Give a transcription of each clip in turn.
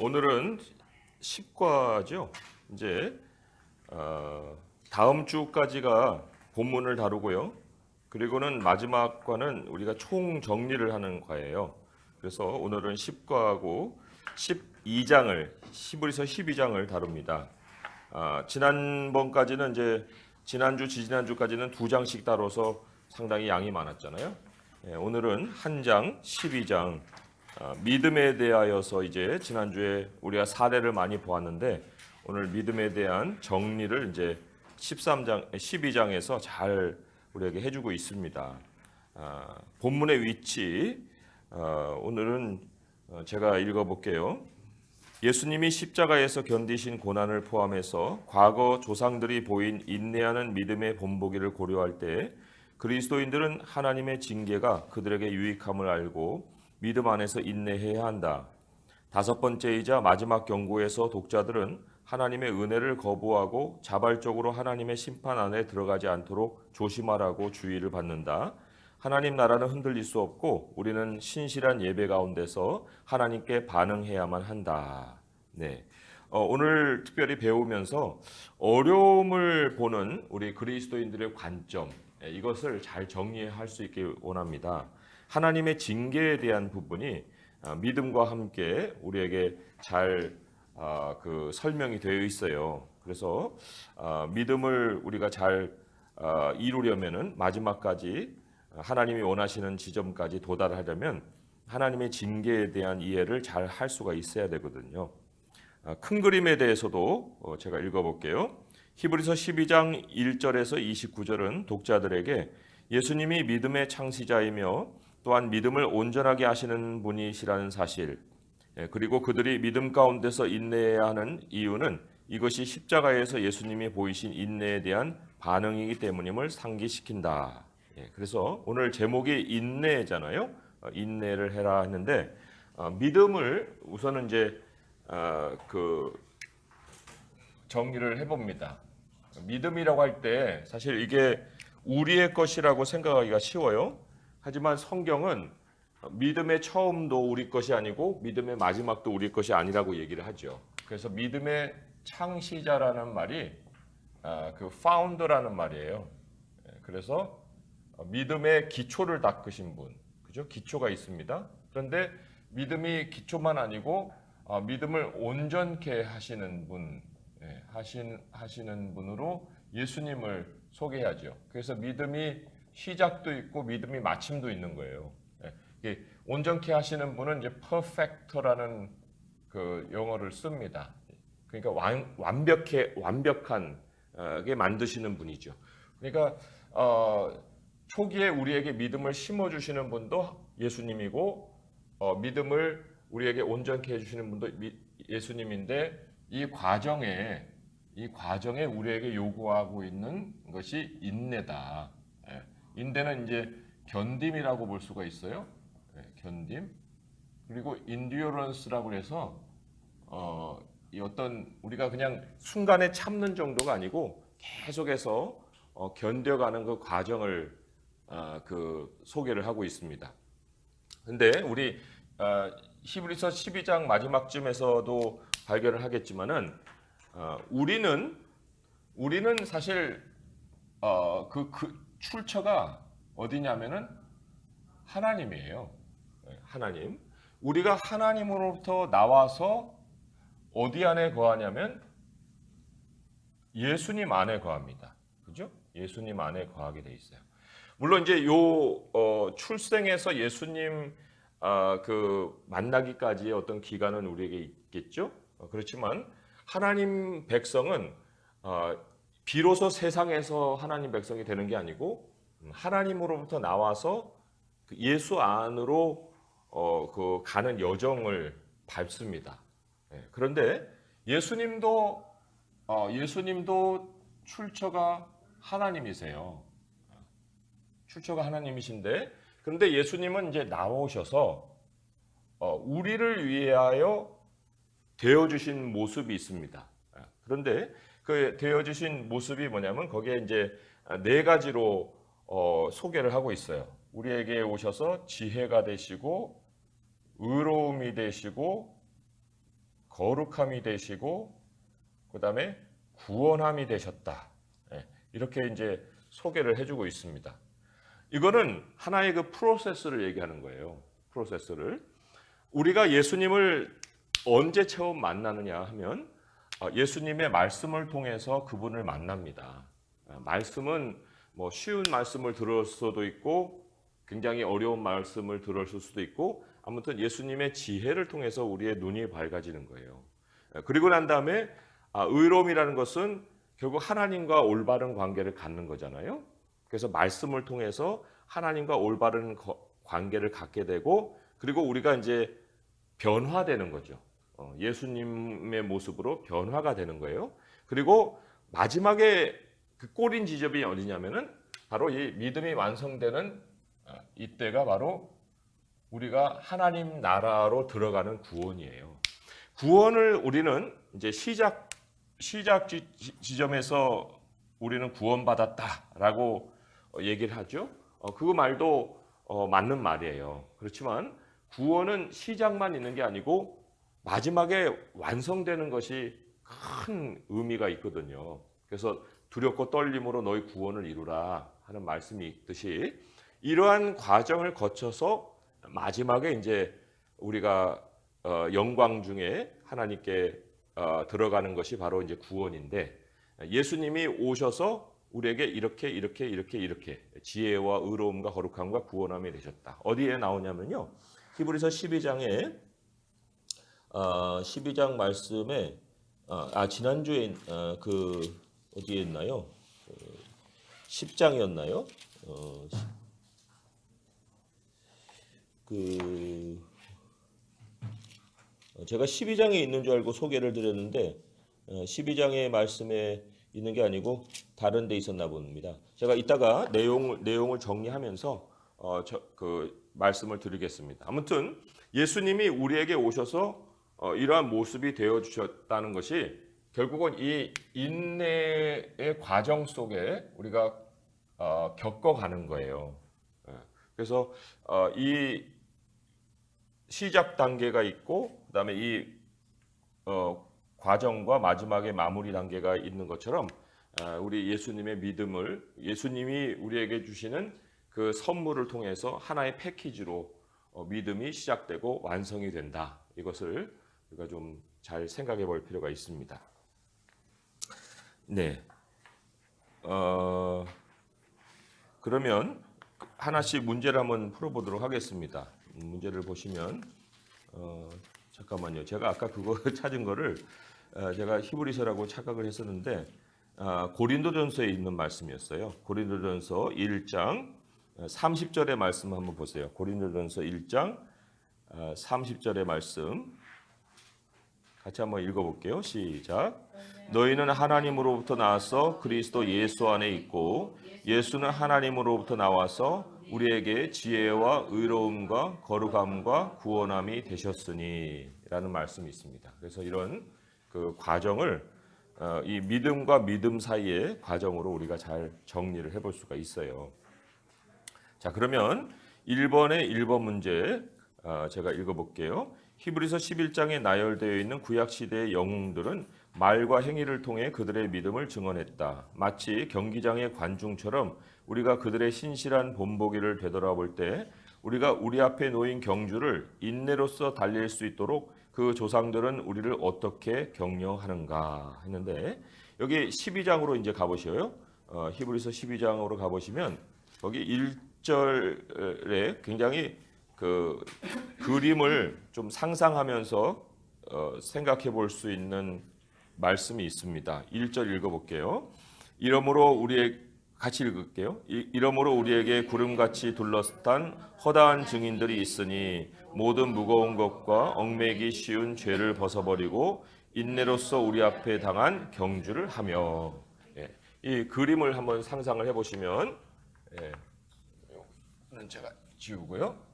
오늘은 10과죠. 이제 다음 주까지가 본문을 다루고요. 그리고는 마지막 과는 우리가 총 정리를 하는 과예요. 그래서 오늘은 10과하고 12장을 히브리서 12장을 다룹니다. 지난번까지는 이제 지난주, 지지난주까지는 2장씩 다뤄서 상당히 양이 많았잖아요. 오늘은 한 장, 12장 믿음에 대하여서 이제 지난주에 우리가 사례를 많이 보았는데 오늘 믿음에 대한 정리를 이제 13장, 12장에서 잘 우리에게 해주고 있습니다. 본문의 위치 오늘은 제가 읽어볼게요. 예수님이 십자가에서 견디신 고난을 포함해서 과거 조상들이 보인 인내하는 믿음의 본보기를 고려할 때 그리스도인들은 하나님의 징계가 그들에게 유익함을 알고 믿음 안에서 인내해야 한다. 다섯 번째이자 마지막 경고에서 독자들은 하나님의 은혜를 거부하고 자발적으로 하나님의 심판 안에 들어가지 않도록 조심하라고 주의를 받는다. 하나님 나라는 흔들릴 수 없고 우리는 신실한 예배 가운데서 하나님께 반응해야만 한다. 네. 오늘 특별히 배우면서 어려움을 보는 우리 그리스도인들의 관점, 이것을 잘 정리할 수 있길 원합니다. 하나님의 징계에 대한 부분이 믿음과 함께 우리에게 잘 설명이 되어 있어요. 그래서 믿음을 우리가 잘 이루려면은 마지막까지 하나님이 원하시는 지점까지 도달하려면 하나님의 징계에 대한 이해를 잘 할 수가 있어야 되거든요. 큰 그림에 대해서도 제가 읽어볼게요. 히브리서 12장 1절에서 29절은 독자들에게 예수님이 믿음의 창시자이며 또한 믿음을 온전하게 하시는 분이시라는 사실, 그리고 그들이 믿음 가운데서 인내해야 하는 이유는 이것이 십자가에서 예수님이 보이신 인내에 대한 반응이기 때문임을 상기시킨다. 그래서 오늘 제목이 인내잖아요. 인내를 해라 했는데 믿음을 우선은 이제 정리를 해봅니다. 믿음이라고 할 때 사실 이게 우리의 것이라고 생각하기가 쉬워요. 하지만 성경은 믿음의 처음도 우리 것이 아니고 믿음의 마지막도 우리 것이 아니라고 얘기를 하죠. 그래서 믿음의 창시자라는 말이 founder라는 말이에요. 그래서 믿음의 기초를 닦으신 분, 그죠? 기초가 있습니다. 그런데 믿음이 기초만 아니고 믿음을 온전케 하시는 분, 하시는 분으로 예수님을 소개하죠. 그래서 믿음이 시작도 있고 믿음이 마침도 있는 거예요. 온전케 하시는 분은 이제 perfect라는 그 용어를 씁니다. 그러니까 완벽하게 만드시는 분이죠. 그러니까 초기에 우리에게 믿음을 심어주시는 분도 예수님이고 믿음을 우리에게 온전케 해주시는 분도 예수님인데 이 과정에 우리에게 요구하고 있는 것이 인내다. 인내는 이제 견딤이라고 볼 수가 있어요. 견딤. 그리고 인듀어런스라고 해서 이 어떤 우리가 그냥 순간에 참는 정도가 아니고 계속해서 견뎌가는 그 과정을 소개를 하고 있습니다. 근데 우리 히브리서 12장 마지막쯤에서도 발견을 하겠지만은 우리는 사실 그 출처가 어디냐면은 하나님이에요. 하나님. 우리가 하나님으로부터 나와서 어디 안에 거하냐면 예수님 안에 거합니다. 그죠? 예수님 안에 거하게 돼 있어요. 물론 이제 출생에서 예수님 만나기까지의 어떤 기간은 우리에게 있겠죠. 그렇지만 하나님 백성은 비로소 세상에서 하나님 백성이 되는 게 아니고 하나님으로부터 나와서 예수 안으로 가는 여정을 밟습니다. 그런데 예수님도 출처가 하나님이세요. 출처가 하나님이신데, 그런데 예수님은 이제 나오셔서 우리를 위하여 되어주신 모습이 있습니다. 그런데 그 되어주신 모습이 뭐냐면 거기에 이제 네 가지로 소개를 하고 있어요. 우리에게 오셔서 지혜가 되시고 의로움이 되시고 거룩함이 되시고 그다음에 구원함이 되셨다. 이렇게 이제 소개를 해주고 있습니다. 이거는 하나의 그 프로세스를 얘기하는 거예요. 프로세스를. 우리가 예수님을 언제 처음 만나느냐 하면 예수님의 말씀을 통해서 그분을 만납니다. 말씀은 뭐 쉬운 말씀을 들을 수도 있고 굉장히 어려운 말씀을 들었을 수도 있고 아무튼 예수님의 지혜를 통해서 우리의 눈이 밝아지는 거예요. 그리고 난 다음에 의로움이라는 것은 결국 하나님과 올바른 관계를 갖는 거잖아요. 그래서 말씀을 통해서 하나님과 올바른 관계를 갖게 되고 그리고 우리가 이제 변화되는 거죠. 예수님의 모습으로 변화가 되는 거예요. 그리고 마지막에 그 꼬린 지점이 어디냐면은 바로 이 믿음이 완성되는 이때가 바로 우리가 하나님 나라로 들어가는 구원이에요. 구원을 우리는 이제 시작 지점에서 우리는 구원받았다라고 얘기를 하죠. 그 말도 맞는 말이에요. 그렇지만 구원은 시작만 있는 게 아니고 마지막에 완성되는 것이 큰 의미가 있거든요. 그래서 두렵고 떨림으로 너희 구원을 이루라 하는 말씀이 있듯이 이러한 과정을 거쳐서 마지막에 이제 우리가 영광 중에 하나님께 들어가는 것이 바로 이제 구원인데 예수님이 오셔서 우리에게 이렇게 지혜와 의로움과 거룩함과 구원함이 되셨다. 어디에 나오냐면요. 히브리서 12장에 12장 말씀에 지난주에 그 어디에 있나요? 10장이었나요? 제가 12장에 있는 줄 알고 소개를 드렸는데 12장의 말씀에 있는 게 아니고 다른 데 있었나 봅니다. 제가 이따가 내용을 정리하면서 그 말씀을 드리겠습니다. 아무튼 예수님이 우리에게 오셔서 이러한 모습이 되어 주셨다는 것이 결국은 이 인내의 과정 속에 우리가 겪어가는 거예요. 그래서 이 시작 단계가 있고 그다음에 이 과정과 마지막에 마무리 단계가 있는 것처럼 우리 예수님의 믿음을 예수님이 우리에게 주시는 그 선물을 통해서 하나의 패키지로 믿음이 시작되고 완성이 된다. 이것을 우리가 좀 잘 생각해 볼 필요가 있습니다. 네. 그러면 하나씩 문제를 한번 풀어보도록 하겠습니다. 문제를 보시면 잠깐만요. 제가 아까 그거 찾은 거를 제가 히브리서라고 착각을 했었는데 고린도전서에 있는 말씀이었어요. 고린도전서 1장 30절의 말씀 한번 보세요. 고린도전서 1장 30절의 말씀 같이 한번 읽어볼게요. 시작. 너희는 하나님으로부터 나와서 그리스도 예수 안에 있고 예수는 하나님으로부터 나와서 우리에게 지혜와 의로움과 거룩함과 구원함이 되셨으니 라는 말씀이 있습니다. 그래서 이런 그 과정을 이 믿음과 믿음 사이의 과정으로 우리가 잘 정리를 해볼 수가 있어요. 자, 그러면 1번 문제 제가 읽어볼게요. 히브리서 11장에 나열되어 있는 구약시대의 영웅들은 말과 행위를 통해 그들의 믿음을 증언했다. 마치 경기장의 관중처럼 우리가 그들의 신실한 본보기를 되돌아볼 때 우리가 우리 앞에 놓인 경주를 인내로써 달릴 수 있도록 그 조상들은 우리를 어떻게 격려하는가 했는데 여기 12장으로 이제 가보셔요. 히브리서 12장으로 가보시면 거기 1절에 굉장히 그 그림을 좀 상상하면서 생각해 볼 수 있는 말씀이 있습니다. 1절 읽어볼게요. 이러므로 같이 읽을게요. 이러므로 우리에게 구름같이 둘러싼 허다한 증인들이 있으니 모든 무거운 것과 얽매기 쉬운 죄를 벗어버리고 인내로써 우리 앞에 당한 경주를 하며 이 그림을 한번 상상을 해보시면 제가 지우고요.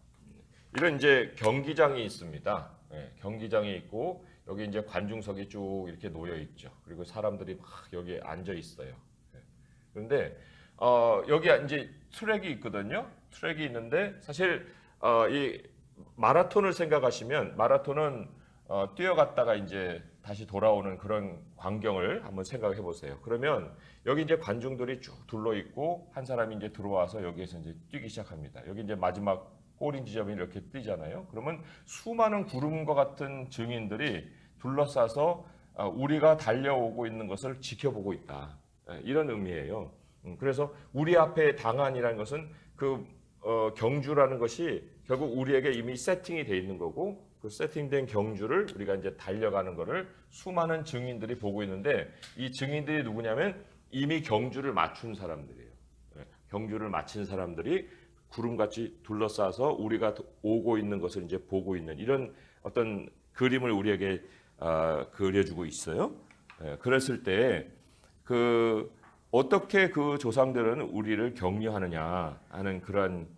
이런 이제 경기장이 있습니다. 경기장이 있고 여기 이제 관중석이 쭉 이렇게 놓여 있죠. 그리고 사람들이 막 여기에 앉아 있어요. 그런데 여기 이제 트랙이 있거든요. 트랙이 있는데 사실 이 마라톤을 생각하시면 마라톤은 뛰어갔다가 이제 다시 돌아오는 그런 광경을 한번 생각해 보세요. 그러면 여기 이제 관중들이 쭉 둘러 있고 한 사람이 이제 들어와서 여기에서 이제 뛰기 시작합니다. 여기 이제 마지막 꼬린 지점이 이렇게 뜨잖아요. 그러면 수많은 구름과 같은 증인들이 둘러싸서 우리가 달려오고 있는 것을 지켜보고 있다. 이런 의미예요. 그래서 우리 앞에 당한이라는 것은 그 경주라는 것이 결국 우리에게 이미 세팅이 돼 있는 거고 그 세팅된 경주를 우리가 이제 달려가는 거를 수많은 증인들이 보고 있는데 이 증인들이 누구냐면 이미 경주를 맞춘 사람들이에요. 경주를 마친 사람들이 구름같이 둘러싸서 우리가 오고 있는 것을 이제 보고 있는 이런 어떤 그림을 우리에게 그려주고 있어요. 그랬을 때 그 어떻게 그 조상들은 우리를 격려하느냐 하는 그런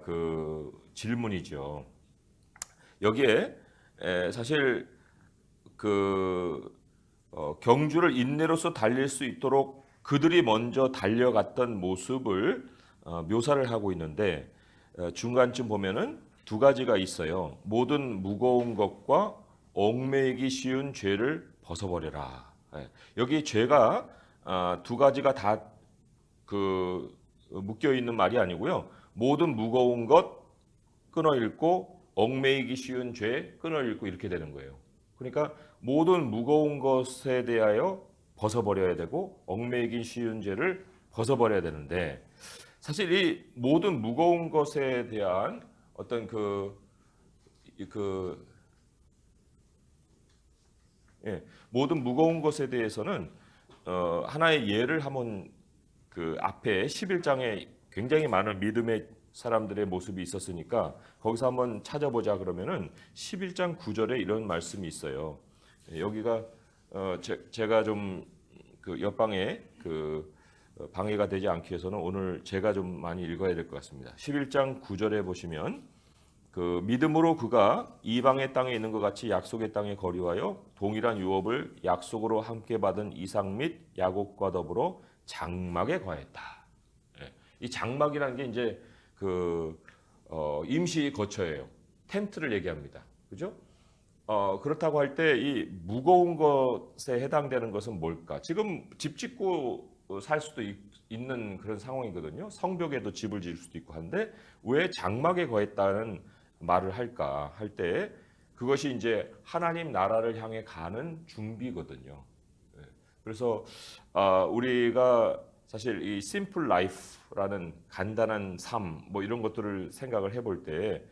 그 질문이죠. 여기에 사실 그 경주를 인내로서 달릴 수 있도록 그들이 먼저 달려갔던 모습을 묘사를 하고 있는데 중간쯤 보면은 두 가지가 있어요. 모든 무거운 것과 얽매이기 쉬운 죄를 벗어버려라. 여기 죄가 두 가지가 다 그 묶여 있는 말이 아니고요. 모든 무거운 것 끊어 읽고 얽매이기 쉬운 죄 끊어 읽고 이렇게 되는 거예요. 그러니까 모든 무거운 것에 대하여 벗어버려야 되고 얽매이기 쉬운 죄를 벗어버려야 되는데 사실 이 모든 무거운 것에 대한 어떤 모든 무거운 것에 대해서는 하나의 예를 한번 그 앞에 11장에 굉장히 많은 믿음의 사람들의 모습이 있었으니까 거기서 한번 찾아보자 그러면은 11장 9절에 이런 말씀이 있어요. 여기가 제가 좀 그 옆방에 방해가 되지 않기 위해서는 오늘 제가 좀 많이 읽어야 될 것 같습니다. 11장 9절에 보시면 그 믿음으로 그가 이방의 땅에 있는 것 같이 약속의 땅에 거류하여 동일한 유업을 약속으로 함께 받은 이삭 및 야곱과 더불어 장막에 거했다. 이 장막이라는 게 이제 임시 거처예요. 텐트를 얘기합니다. 그죠? 그렇다고 할 때 이 무거운 것에 해당되는 것은 뭘까? 지금 집 짓고 살 수도 있는 그런 상황이거든요. 성벽에도 집을 지을 수도 있고 한데 왜 장막에 거했다는 말을 할까 할 때 그것이 이제 하나님 나라를 향해 가는 준비거든요. 그래서 우리가 사실 이 심플 라이프라는 간단한 삶 뭐 이런 것들을 생각을 해볼 때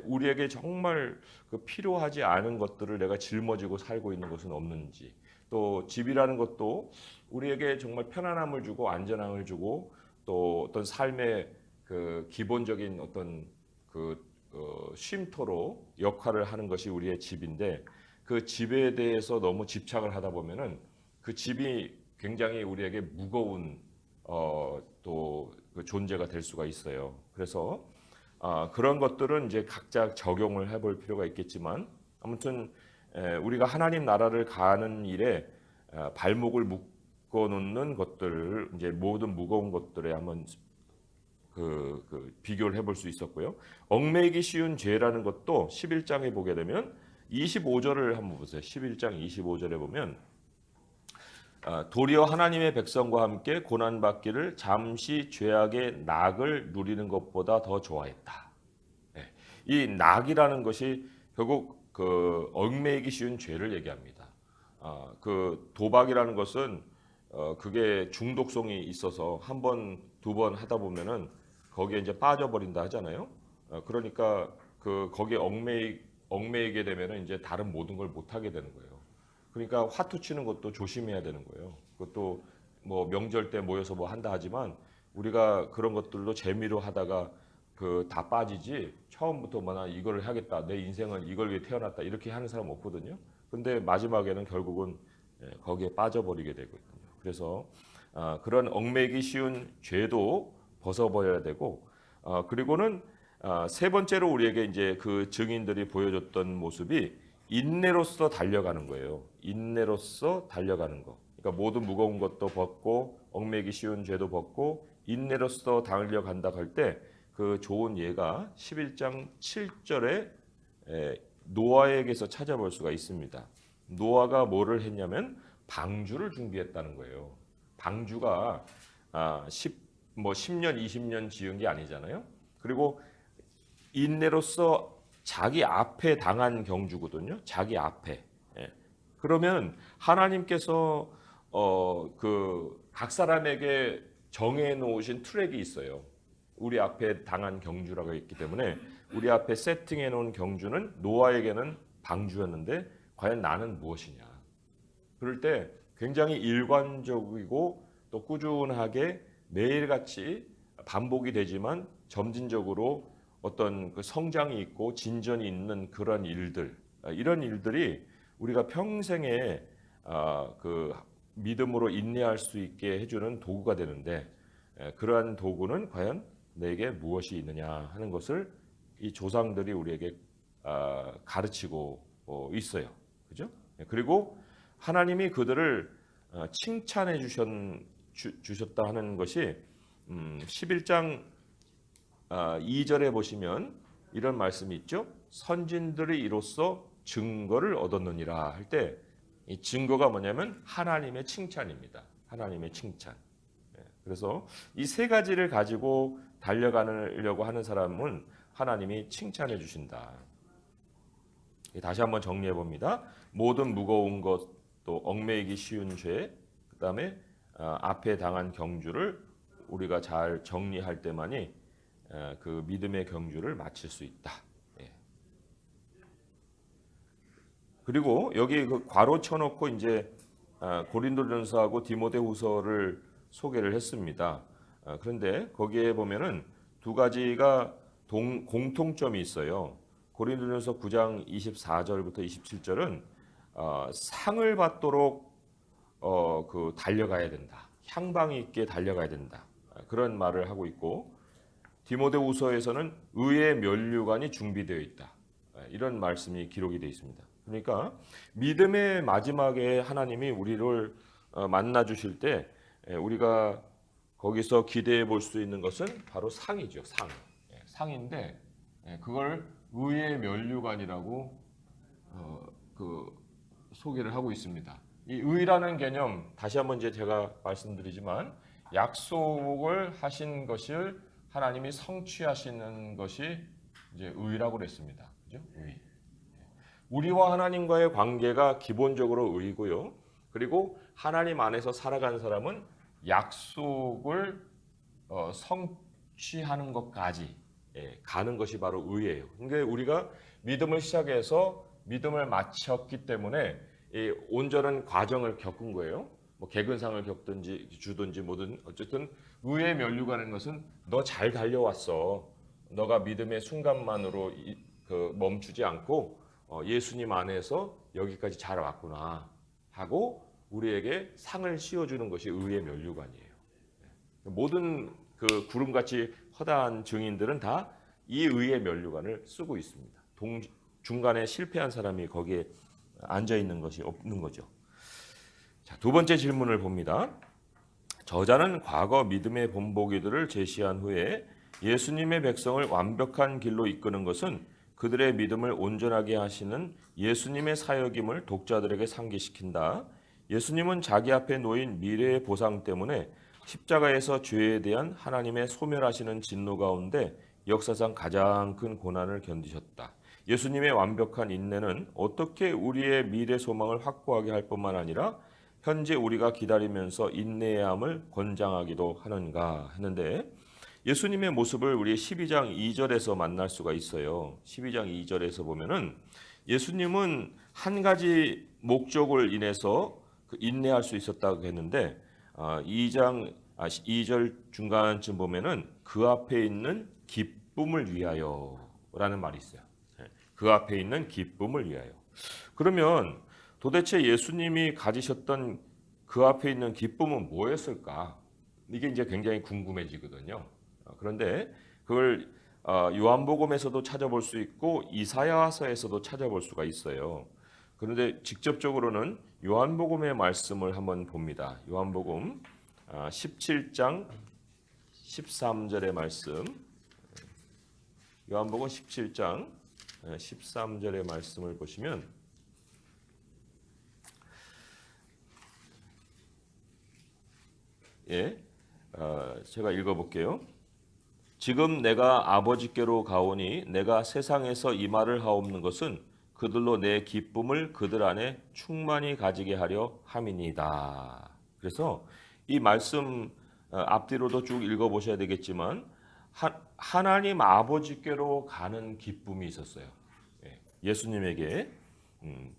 우리에게 정말 그 필요하지 않은 것들을 내가 짊어지고 살고 있는 것은 없는지 또 집이라는 것도 우리에게 정말 편안함을 주고 안전함을 주고 또 어떤 삶의 그 기본적인 어떤 쉼터로 역할을 하는 것이 우리의 집인데 그 집에 대해서 너무 집착을 하다 보면은 그 집이 굉장히 우리에게 무거운 또 그 존재가 될 수가 있어요. 그래서 그런 것들은 이제 각자 적용을 해볼 필요가 있겠지만 아무튼 우리가 하나님 나라를 가는 일에 발목을 묶어 놓는 것들을 이제 모든 무거운 것들에 한번 비교를 해볼 수 있었고요. 얽매이기 쉬운 죄라는 것도 11장에 보게 되면 25절을 한번 보세요. 11장 25절에 보면 도리어 하나님의 백성과 함께 고난받기를 잠시 죄악의 낙을 누리는 것보다 더 좋아했다. 이 낙이라는 것이 결국 얽매이기 쉬운 죄를 얘기합니다. 그 도박이라는 것은 그게 중독성이 있어서 한 번, 두 번 하다 보면은 거기에 이제 빠져버린다 하잖아요. 그러니까 거기에 얽매이게 되면은 이제 다른 모든 걸 못 하게 되는 거예요. 그러니까 화투 치는 것도 조심해야 되는 거예요. 그것도 뭐 명절 때 모여서 뭐 한다 하지만 우리가 그런 것들로 재미로 하다가 다 빠지지 처음부터 나 이걸 하겠다. 내 인생은 이걸 위해 태어났다. 이렇게 하는 사람 없거든요. 근데 마지막에는 결국은 거기에 빠져버리게 되거든요. 그래서 그런 얽매이기 쉬운 죄도 벗어버려야 되고 그리고는 세 번째로 우리에게 이제 그 증인들이 보여줬던 모습이 인내로서 달려가는 거예요. 인내로서 달려가는 거. 그러니까 모든 무거운 것도 벗고 얽매이기 쉬운 죄도 벗고 인내로서 달려간다 할 때 그 좋은 예가 11장 7절에 노아에게서 찾아볼 수가 있습니다. 노아가 뭐를 했냐면 방주를 준비했다는 거예요. 방주가 10년, 20년 지은 게 아니잖아요. 그리고 인내로서 자기 앞에 당한 경주거든요. 자기 앞에. 예. 그러면 하나님께서 각 사람에게 정해 놓으신 트랙이 있어요. 우리 앞에 당한 경주라고 했기 때문에 우리 앞에 세팅해 놓은 경주는 노아에게는 방주였는데 과연 나는 무엇이냐. 그럴 때 굉장히 일관적이고 또 꾸준하게 매일같이 반복이 되지만 점진적으로 어떤 그 성장이 있고 진전이 있는 그런 일들, 이런 일들이 우리가 평생에 그 믿음으로 인내할 수 있게 해주는 도구가 되는데, 그러한 도구는 과연 내게 무엇이 있느냐 하는 것을 이 조상들이 우리에게 가르치고 있어요. 그죠? 그리고 하나님이 그들을 칭찬해 주셨다 하는 것이 11장 2절에 보시면 이런 말씀이 있죠. 선진들이 이로써 증거를 얻었느니라 할 때 이 증거가 뭐냐면 하나님의 칭찬입니다. 하나님의 칭찬. 그래서 이 세 가지를 가지고 달려가려고 하는 사람은 하나님이 칭찬해 주신다. 다시 한번 정리해 봅니다. 모든 무거운 것, 또 얽매이기 쉬운 죄, 그다음에 앞에 당한 경주를 우리가 잘 정리할 때만이 그 믿음의 경주를 마칠 수 있다. 그리고 여기 그 괄호 쳐놓고 이제 고린도전서하고 디모데후서를 소개를 했습니다. 그런데 거기에 보면은 두 가지가 공통점이 있어요. 고린도전서 9장 24절부터 27절은 상을 받도록 그 달려가야 된다. 향방이 있게 달려가야 된다. 그런 말을 하고 있고, 디모데후서에서는 의의 면류관이 준비되어 있다. 이런 말씀이 기록이 되어 있습니다. 그러니까 믿음의 마지막에 하나님이 우리를 만나 주실 때 우리가 거기서 기대해 볼 수 있는 것은 바로 상이죠. 상인데 그걸 의의 면류관이라고 그 소개를 하고 있습니다. 이 의라는 개념 다시 한번 이제 제가 말씀드리지만 약속을 하신 것을 하나님이 성취하시는 것이 이제 의라고 그랬습니다. 그죠? 의. 우리와 하나님과의 관계가 기본적으로 의고요. 그리고 하나님 안에서 살아가는 사람은 약속을 성취하는 것까지 가는 것이 바로 의예요. 그러니까 우리가 믿음을 시작해서 믿음을 마쳤기 때문에 이 온전한 과정을 겪은 거예요. 뭐 개근상을 겪든지 주든지 뭐든 어쨌든 의의 면류가는 것은 너 잘 달려왔어. 너가 믿음의 순간만으로 멈추지 않고 예수님 안에서 여기까지 잘 왔구나 하고 우리에게 상을 씌워주는 것이 의의 면류관이에요. 모든 그 구름같이 허다한 증인들은 다 이 의의 면류관을 쓰고 있습니다. 중간에 실패한 사람이 거기에 앉아 있는 것이 없는 거죠. 자, 두 번째 질문을 봅니다. 저자는 과거 믿음의 본보기들을 제시한 후에 예수님의 백성을 완벽한 길로 이끄는 것은 그들의 믿음을 온전하게 하시는 예수님의 사역임을 독자들에게 상기시킨다. 예수님은 자기 앞에 놓인 미래의 보상 때문에 십자가에서 죄에 대한 하나님의 소멸하시는 진노 가운데 역사상 가장 큰 고난을 견디셨다. 예수님의 완벽한 인내는 어떻게 우리의 미래 소망을 확고하게 할 뿐만 아니라 현재 우리가 기다리면서 인내해야 함을 권장하기도 하는가 했는데, 예수님의 모습을 우리 12장 2절에서 만날 수가 있어요. 12장 2절에서 보면은 예수님은 한 가지 목적을 인해서 인내할 수 있었다고 했는데 2절 중간쯤 보면은 그 앞에 있는 기쁨을 위하여라는 말이 있어요. 그 앞에 있는 기쁨을 위하여. 그러면 도대체 예수님이 가지셨던 그 앞에 있는 기쁨은 뭐였을까? 이게 이제 굉장히 궁금해지거든요. 그런데 그걸 요한복음에서도 찾아볼 수 있고 이사야서에서도 찾아볼 수가 있어요. 그런데 직접적으로는 요한복음의 말씀을 한번 봅니다. 요한복음 17장 13절의 말씀. 요한복음 17장 13절의 말씀을 보시면 제가 읽어볼게요. 지금 내가 아버지께로 가오니 내가 세상에서 이 말을 하옵는 것은 그들로 내 기쁨을 그들 안에 충만히 가지게 하려 함이니이다. 그래서 이 말씀 앞뒤로도 쭉 읽어보셔야 되겠지만 하나님 아버지께로 가는 기쁨이 있었어요. 예수님에게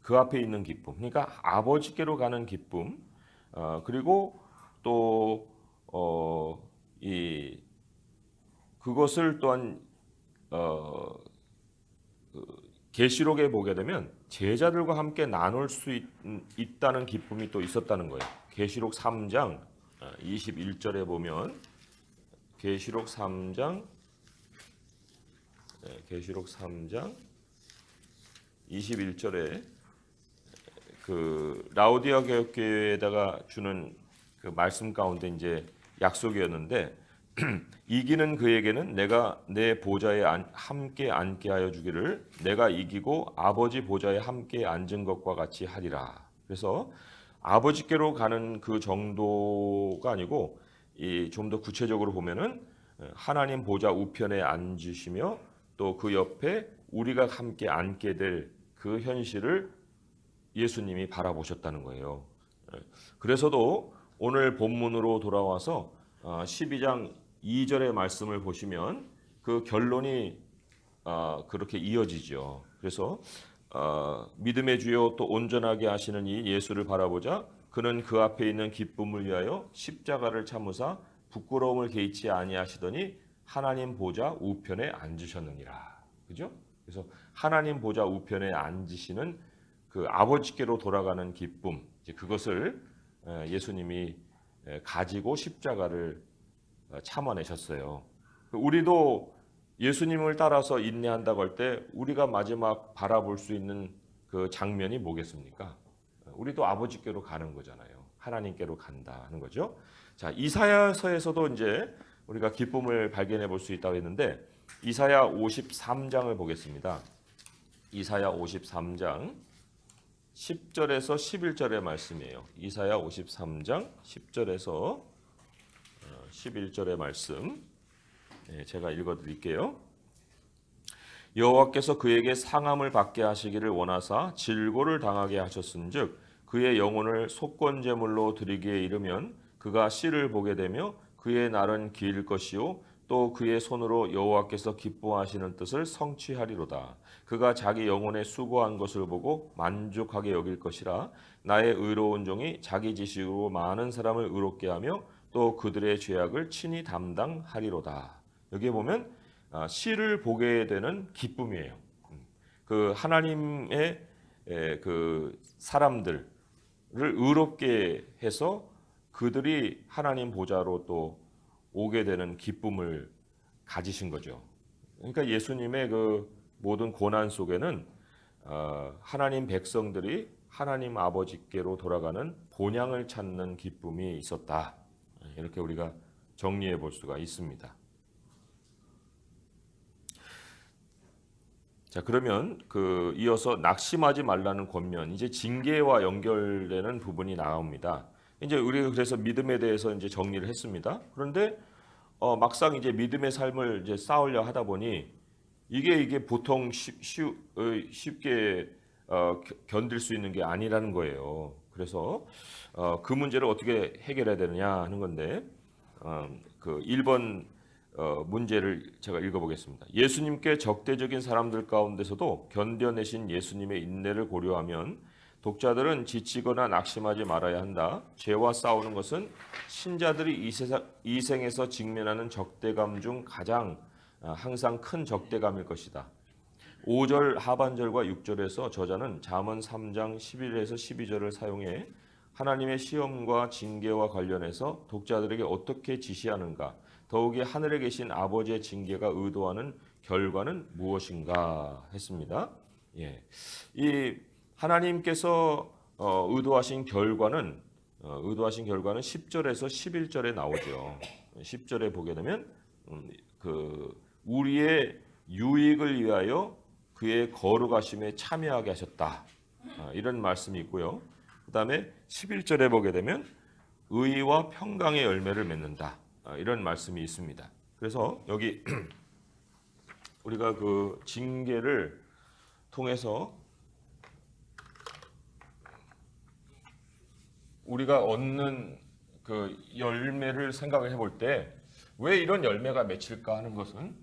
그 앞에 있는 기쁨, 그러니까 아버지께로 가는 기쁨, 그리고 또 그것을 또한 계시록에 보게 되면 제자들과 함께 나눌 수 있다는 기쁨이 또 있었다는 거예요. 계시록 3장 21절에 보면 계시록 3장 21절에 그 라오디아 교회에다가 주는 그 말씀 가운데 이제 약속이었는데 이기는 그에게는 내가 내 보좌에 함께 앉게 하여 주기를 내가 이기고 아버지 보좌에 함께 앉은 것과 같이 하리라. 그래서 아버지께로 가는 그 정도가 아니고 좀 더 구체적으로 보면은 하나님 보좌 우편에 앉으시며 또 그 옆에 우리가 함께 앉게 될 그 현실을 예수님이 바라보셨다는 거예요. 그래서도 오늘 본문으로 돌아와서 12장 2절의 말씀을 보시면 그 결론이 그렇게 이어지죠. 그래서 믿음의 주요 또 온전하게 하시는 이 예수를 바라보자 그는 그 앞에 있는 기쁨을 위하여 십자가를 참으사 부끄러움을 개의치 아니하시더니 하나님 보좌 우편에 앉으셨느니라. 그죠? 그래서 하나님 보좌 우편에 앉으시는 그 아버지께로 돌아가는 기쁨, 이제 그것을 예수님이 가지고 십자가를 참아내셨어요. 우리도 예수님을 따라서 인내한다고 할 때 우리가 마지막 바라볼 수 있는 그 장면이 뭐겠습니까? 우리도 아버지께로 가는 거잖아요. 하나님께로 간다 하는 거죠. 자, 이사야서에서도 이제 우리가 기쁨을 발견해 볼 수 있다고 했는데 이사야 53장을 보겠습니다. 이사야 53장 10절에서 11절의 말씀이에요. 이사야 53장 10절에서 11절의 말씀 제가 읽어드릴게요. 여호와께서 그에게 상함을 받게 하시기를 원하사 질고를 당하게 하셨은즉 그의 영혼을 속건제물로 드리기에 이르면 그가 씨를 보게 되며 그의 날은 길 것이요 또 그의 손으로 여호와께서 기뻐하시는 뜻을 성취하리로다. 그가 자기 영혼에 수고한 것을 보고 만족하게 여길 것이라. 나의 의로운 종이 자기 지식으로 많은 사람을 의롭게 하며 또 그들의 죄악을 친히 담당하리로다. 여기에 보면 씨를 보게 되는 기쁨이에요. 그 하나님의 그 사람들을 의롭게 해서 그들이 하나님 보좌로 또 오게 되는 기쁨을 가지신 거죠. 그러니까 예수님의 그 모든 고난 속에는 하나님 백성들이 하나님 아버지께로 돌아가는 본향을 찾는 기쁨이 있었다. 이렇게 우리가 정리해 볼 수가 있습니다. 자, 그러면 이어서 낙심하지 말라는 권면, 이제 징계와 연결되는 부분이 나옵니다. 이제 우리가 그래서 믿음에 대해서 이제 정리를 했습니다. 그런데 막상 이제 믿음의 삶을 이제 쌓으려 하다 보니 이게 보통 쉽게 견딜 수 있는 게 아니라는 거예요. 그래서 그 문제를 어떻게 해결해야 되느냐 하는 건데 그 1번 문제를 제가 읽어보겠습니다. 예수님께 적대적인 사람들 가운데서도 견뎌내신 예수님의 인내를 고려하면 독자들은 지치거나 낙심하지 말아야 한다. 죄와 싸우는 것은 신자들이 이 생에서 직면하는 적대감 중 가장 항상 큰 적대감일 것이다. 5절 하반절과 6절에서 저자는 잠언 3장 11에서 12절을 사용해 하나님의 시험과 징계와 관련해서 독자들에게 어떻게 지시하는가, 더욱이 하늘에 계신 아버지의 징계가 의도하는 결과는 무엇인가 했습니다. 이 하나님께서 의도하신 결과는 10절에서 11절에 나오죠. 10절에 보게 되면 그 우리의 유익을 위하여 그의 거룩하심에 참여하게 하셨다. 이런 말씀이 있고요. 그 다음에 11절에 보게 되면 의와 평강의 열매를 맺는다. 이런 말씀이 있습니다. 그래서 여기 우리가 그 징계를 통해서 우리가 얻는 그 열매를 생각을 해볼 때 왜 이런 열매가 맺힐까 하는 것은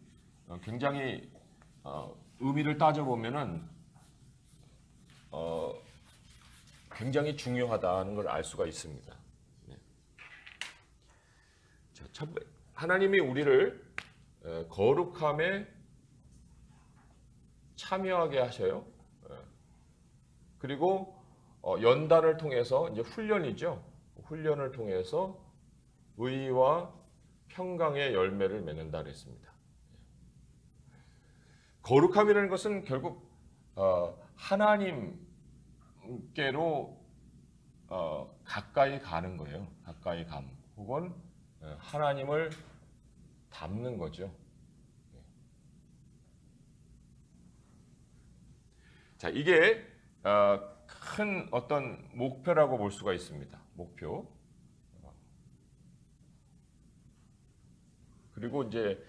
굉장히 의미를 따져보면은 굉장히 중요하다는 걸 알 수가 있습니다. 하나님이 우리를 거룩함에 참여하게 하셔요. 그리고 연단을 통해서 이제 훈련이죠. 훈련을 통해서 의와 평강의 열매를 맺는다 그랬습니다. 거룩함이라는 것은 결국 하나님께로 가까이 가는 거예요. 가까이 감 혹은 하나님을 닮는 거죠. 자, 이게 큰 어떤 목표라고 볼 수가 있습니다. 목표. 그리고 이제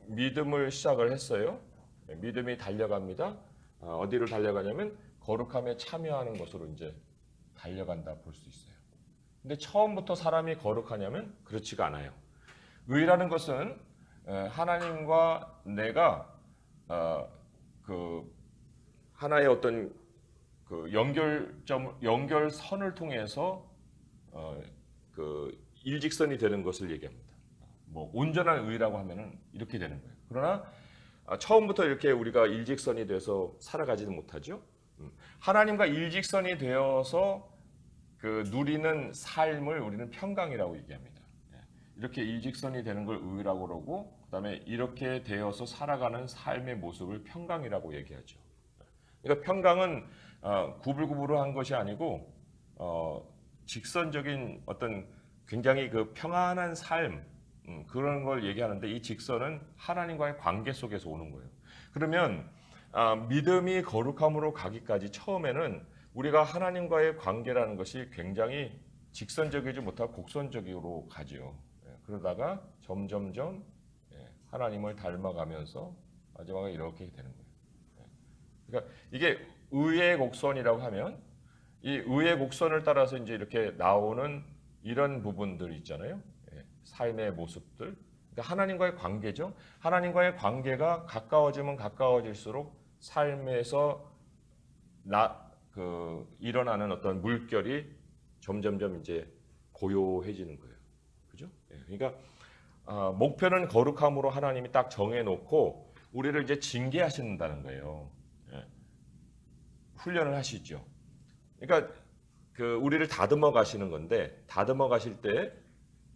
믿음을 시작을 했어요. 믿음이 달려갑니다. 어디로 달려가냐면 거룩함에 참여하는 것으로 이제 달려간다 볼 수 있어요. 근데 처음부터 사람이 거룩하냐면 그렇지가 않아요. 의라는 것은 하나님과 내가 그 하나의 어떤 그 연결선을 통해서 그 일직선이 되는 것을 얘기합니다. 뭐 온전한 의라고 하면은 이렇게 되는 거예요. 그러나 처음부터 이렇게 우리가 일직선이 돼서 살아가지는 못하죠. 하나님과 일직선이 되어서 그 누리는 삶을 우리는 평강이라고 얘기합니다. 이렇게 일직선이 되는 걸 의라고 그러고, 그다음에 이렇게 되어서 살아가는 삶의 모습을 평강이라고 얘기하죠. 그러니까 평강은 구불구불한 것이 아니고 직선적인 어떤 굉장히 그 평안한 삶, 그런 걸 얘기하는데, 이 직선은 하나님과의 관계 속에서 오는 거예요. 그러면 믿음이 거룩함으로 가기까지 처음에는 우리가 하나님과의 관계라는 것이 굉장히 직선적이지 못하고 곡선적으로 가죠. 그러다가 점점점 하나님을 닮아가면서 마지막에 이렇게 되는 거예요. 그러니까 이게 의의 곡선이라고 하면, 이 의의 곡선을 따라서 이제 이렇게 나오는 이런 부분들 있잖아요. 삶의 모습들. 그러니까 하나님과의 관계죠. 하나님과의 관계가 가까워지면 가까워질수록 삶에서 일어나는 어떤 물결이 점점점 이제 고요해지는 거예요. 그죠? 그러니까 목표는 거룩함으로 하나님이 딱 정해놓고 우리를 이제 징계하신다는 거예요. 훈련을 하시죠. 그러니까 우리를 다듬어 가시는 건데, 다듬어 가실 때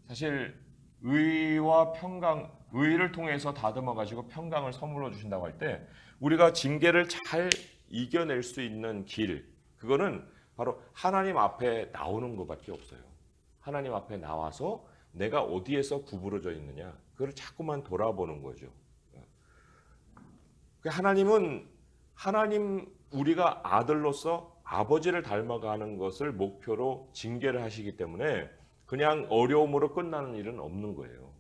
사실 의와 평강, 의를 통해서 다듬어 가시고 평강을 선물로 주신다고 할 때, 우리가 징계를 잘 이겨낼 수 있는 길, 그거는 바로 하나님 앞에 나오는 것밖에 없어요. 하나님 앞에 나와서 내가 어디에서 구부러져 있느냐, 그걸 자꾸만 돌아보는 거죠. 하나님, 우리가 아들로서 아버지를 닮아가는 것을 목표로 징계를 하시기 때문에 그냥 어려움으로 끝나는 일은 없는 거예요.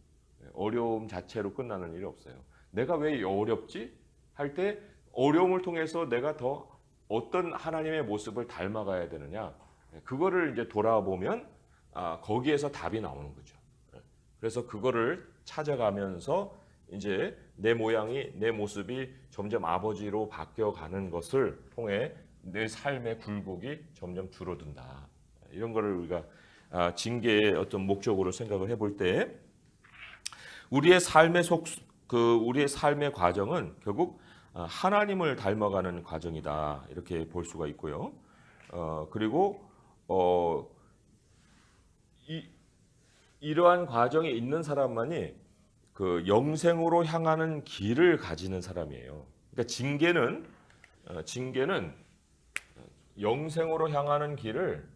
어려움 자체로 끝나는 일이 없어요. 내가 왜 어렵지? 할 때 어려움을 통해서 내가 더 어떤 하나님의 모습을 닮아가야 되느냐, 그거를 이제 돌아보면 거기에서 답이 나오는 거죠. 그래서 그거를 찾아가면서 이제 내 모양이, 내 모습이 점점 아버지로 바뀌어가는 것을 통해 내 삶의 굴곡이 점점 줄어든다. 이런 거를 우리가 징계의 어떤 목적으로 생각을 해볼 때, 우리의 삶의 과정은 결국 하나님을 닮아가는 과정이다, 이렇게 볼 수가 있고요. 그리고 이러한 과정에 있는 사람만이 그 영생으로 향하는 길을 가지는 사람이에요. 그러니까 징계는 영생으로 향하는 길을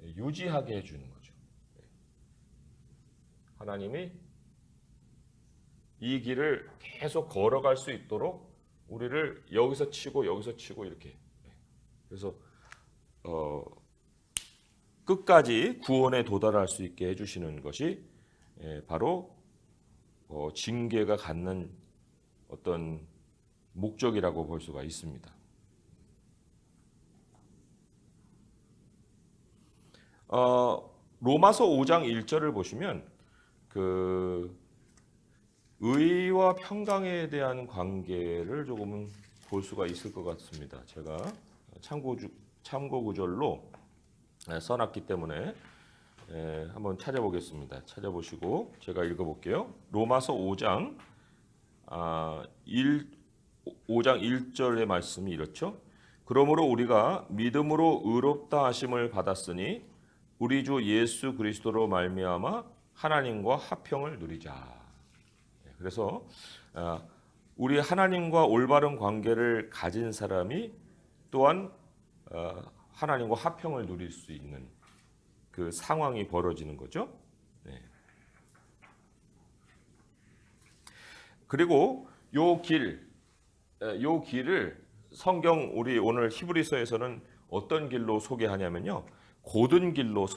유지하게 해주는 거죠. 하나님이 이 길을 계속 걸어갈 수 있도록 우리를 여기서 치고 여기서 치고 이렇게. 그래서 끝까지 구원에 도달할 수 있게 해주시는 것이 바로 징계가 갖는 어떤 목적이라고 볼 수가 있습니다. 로마서 5장 1절을 보시면 그 의와 평강에 대한 관계를 조금은 볼 수가 있을 것 같습니다. 제가 참고 구절로 써놨기 때문에 한번 찾아보겠습니다. 찾아보시고 제가 읽어볼게요. 로마서 5장 1절의 말씀이 이렇죠. 그러므로 우리가 믿음으로 의롭다 하심을 받았으니 우리 주 예수 그리스도로 말미암아 하나님과 화평을 누리자. 그래서 우리 하나님과 올바른 관계를 가진 사람이 또한 하나님과 화평을 누릴 수 있는 그 상황이 벌어지는 거죠. 네. 그리고 요 길을 성경 우리 오늘 히브리서에서는 어떤 길로 소개하냐면요. 고든 길로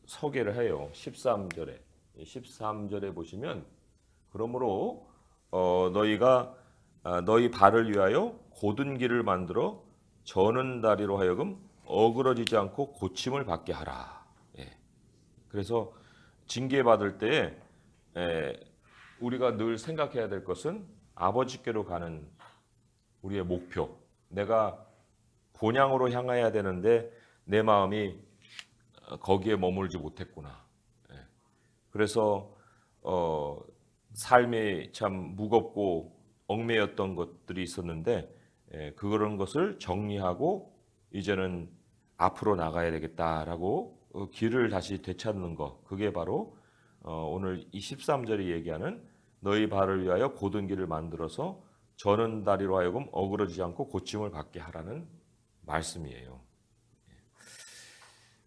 소개를 해요. 13절에 보시면 그러므로 너희가 너희 발을 위하여 고든 길을 만들어 저는 다리로 하여금 어그러지지 않고 고침을 받게 하라. 예. 그래서 징계받을 때 우리가 늘 생각해야 될 것은 아버지께로 가는 우리의 목표. 내가 본향으로 향해야 되는데 내 마음이 거기에 머물지 못했구나. 예. 그래서 삶이 참 무겁고 얽매였던 것들이 있었는데 그런 것을 정리하고 이제는 앞으로 나가야 되겠다라고 길을 다시 되찾는 것. 그게 바로 오늘 이 13절이 얘기하는 너희 발을 위하여 고든 길을 만들어서 저는 다리로 하여금 어그러지지 않고 고침을 받게 하라는 말씀이에요.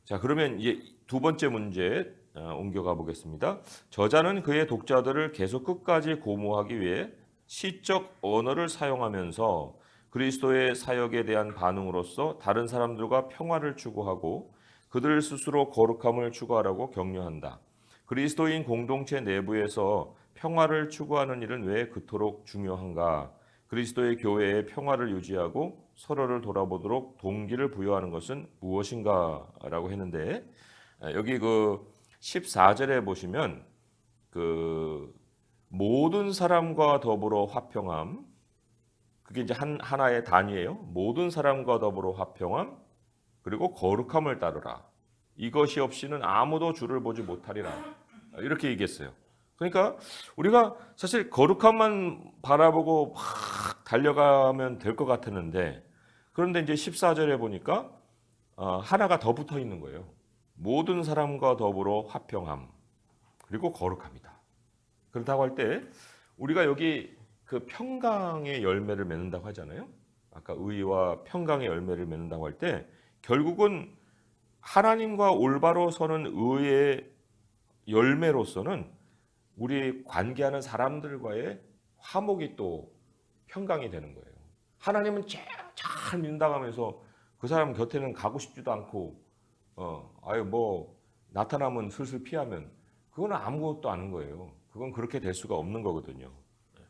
자, 그러면 이제 두 번째 문제 옮겨가 보겠습니다. 저자는 그의 독자들을 계속 끝까지 고무하기 위해 시적 언어를 사용하면서 그리스도의 사역에 대한 반응으로서 다른 사람들과 평화를 추구하고 그들 스스로 거룩함을 추구하라고 격려한다. 그리스도인 공동체 내부에서 평화를 추구하는 일은 왜 그토록 중요한가? 그리스도의 교회의 평화를 유지하고 서로를 돌아보도록 동기를 부여하는 것은 무엇인가? 라고 했는데 여기 그 14절에 보시면 그 모든 사람과 더불어 화평함, 그게 이제 하나의 단위예요. 모든 사람과 더불어 화평함, 그리고 거룩함을 따르라. 이것이 없이는 아무도 주를 보지 못하리라. 이렇게 얘기했어요. 그러니까 우리가 사실 거룩함만 바라보고 막 달려가면 될 것 같았는데, 그런데 이제 14절에 보니까 하나가 더 붙어 있는 거예요. 모든 사람과 더불어 화평함, 그리고 거룩합니다. 그렇다고 할 때 우리가 여기 그 평강의 열매를 맺는다고 하잖아요. 아까 의와 평강의 열매를 맺는다고 할 때 결국은 하나님과 올바로 서는 의의 열매로서는 우리 관계하는 사람들과의 화목이 또 평강이 되는 거예요. 하나님은 잘 믿는다고 하면서 그 사람 곁에는 가고 싶지도 않고 나타나면 슬슬 피하면 그건 아무것도 아닌 거예요. 그건 그렇게 될 수가 없는 거거든요.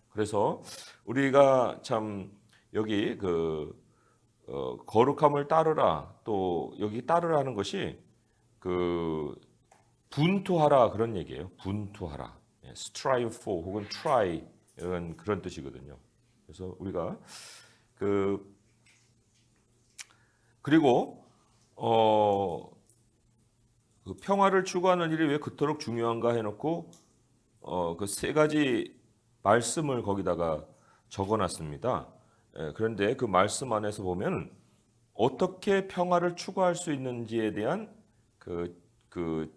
그래서 우리가 참 여기 거룩함을 따르라, 또 여기 따르라는 것이 그 분투하라 그런 얘기예요. 분투하라, strive for 혹은 try 이런 그런 뜻이거든요. 그래서 우리가 그리고 그 평화를 추구하는 일이 왜 그토록 중요한가 해놓고 그 세 가지 말씀을 거기다가 적어놨습니다. 그런데 그 말씀 안에서 보면 어떻게 평화를 추구할 수 있는지에 대한 그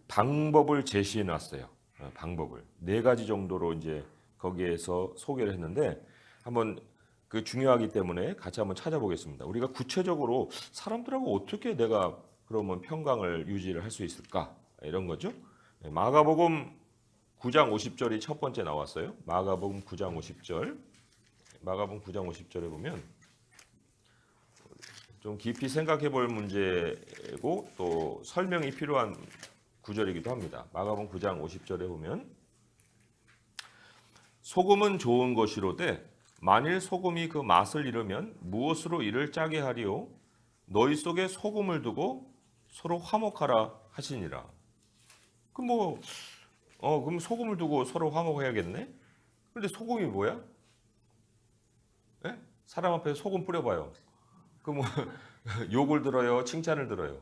방법을 제시해놨어요. 방법을 네 가지 정도로 이제 거기에서 소개를 했는데 한번 그 중요하기 때문에 같이 한번 찾아보겠습니다. 우리가 구체적으로 사람들하고 어떻게 내가 그러면 평강을 유지를 할 수 있을까 이런 거죠. 마가복음 9장 50절이 첫 번째 나왔어요. 마가복음 9장 50절. 마가복음 9장 50절에 보면 좀 깊이 생각해 볼 문제고 또 설명이 필요한 구절이기도 합니다. 마가복음 9장 50절에 보면 소금은 좋은 것이로되 만일 소금이 그 맛을 잃으면 무엇으로 이를 짜게 하리요? 너희 속에 소금을 두고 서로 화목하라 하시니라. 그럼 소금을 두고 서로 화목해야겠네? 근데 소금이 뭐야? 예? 사람 앞에 소금 뿌려봐요. 뭐 욕을 들어요? 칭찬을 들어요?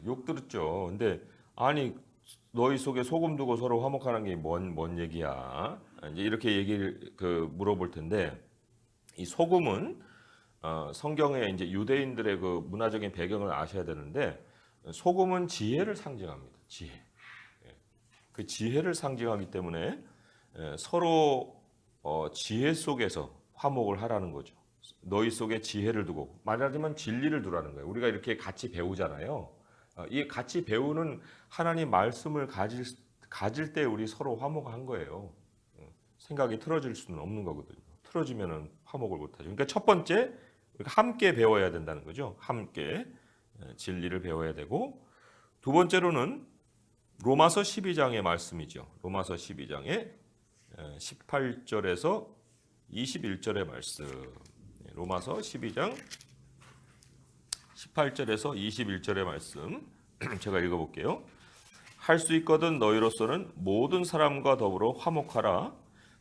욕 들었죠. 근데 아니 너희 속에 소금 두고 서로 화목하는 게 뭔 얘기야? 이제 이렇게 얘기를 물어볼 텐데 이 소금은 성경에 이제 유대인들의 그 문화적인 배경을 아셔야 되는데 소금은 지혜를 상징합니다. 지혜. 그 지혜를 상징하기 때문에 서로 지혜 속에서 화목을 하라는 거죠. 너희 속에 지혜를 두고 말하자면 진리를 두라는 거예요. 우리가 이렇게 같이 배우잖아요. 이 같이 배우는 하나님 말씀을 가질 때 우리 서로 화목한 거예요. 생각이 틀어질 수는 없는 거거든요. 틀어지면은 화목을 못하죠. 그러니까 첫 번째 우리가 함께 배워야 된다는 거죠. 함께 진리를 배워야 되고 두 번째로는 로마서 12장의 말씀이죠. 로마서 12장의 18절에서 21절의 말씀. 로마서 12장 18절에서 21절의 말씀 제가 읽어볼게요. 할 수 있거든 너희로서는 모든 사람과 더불어 화목하라.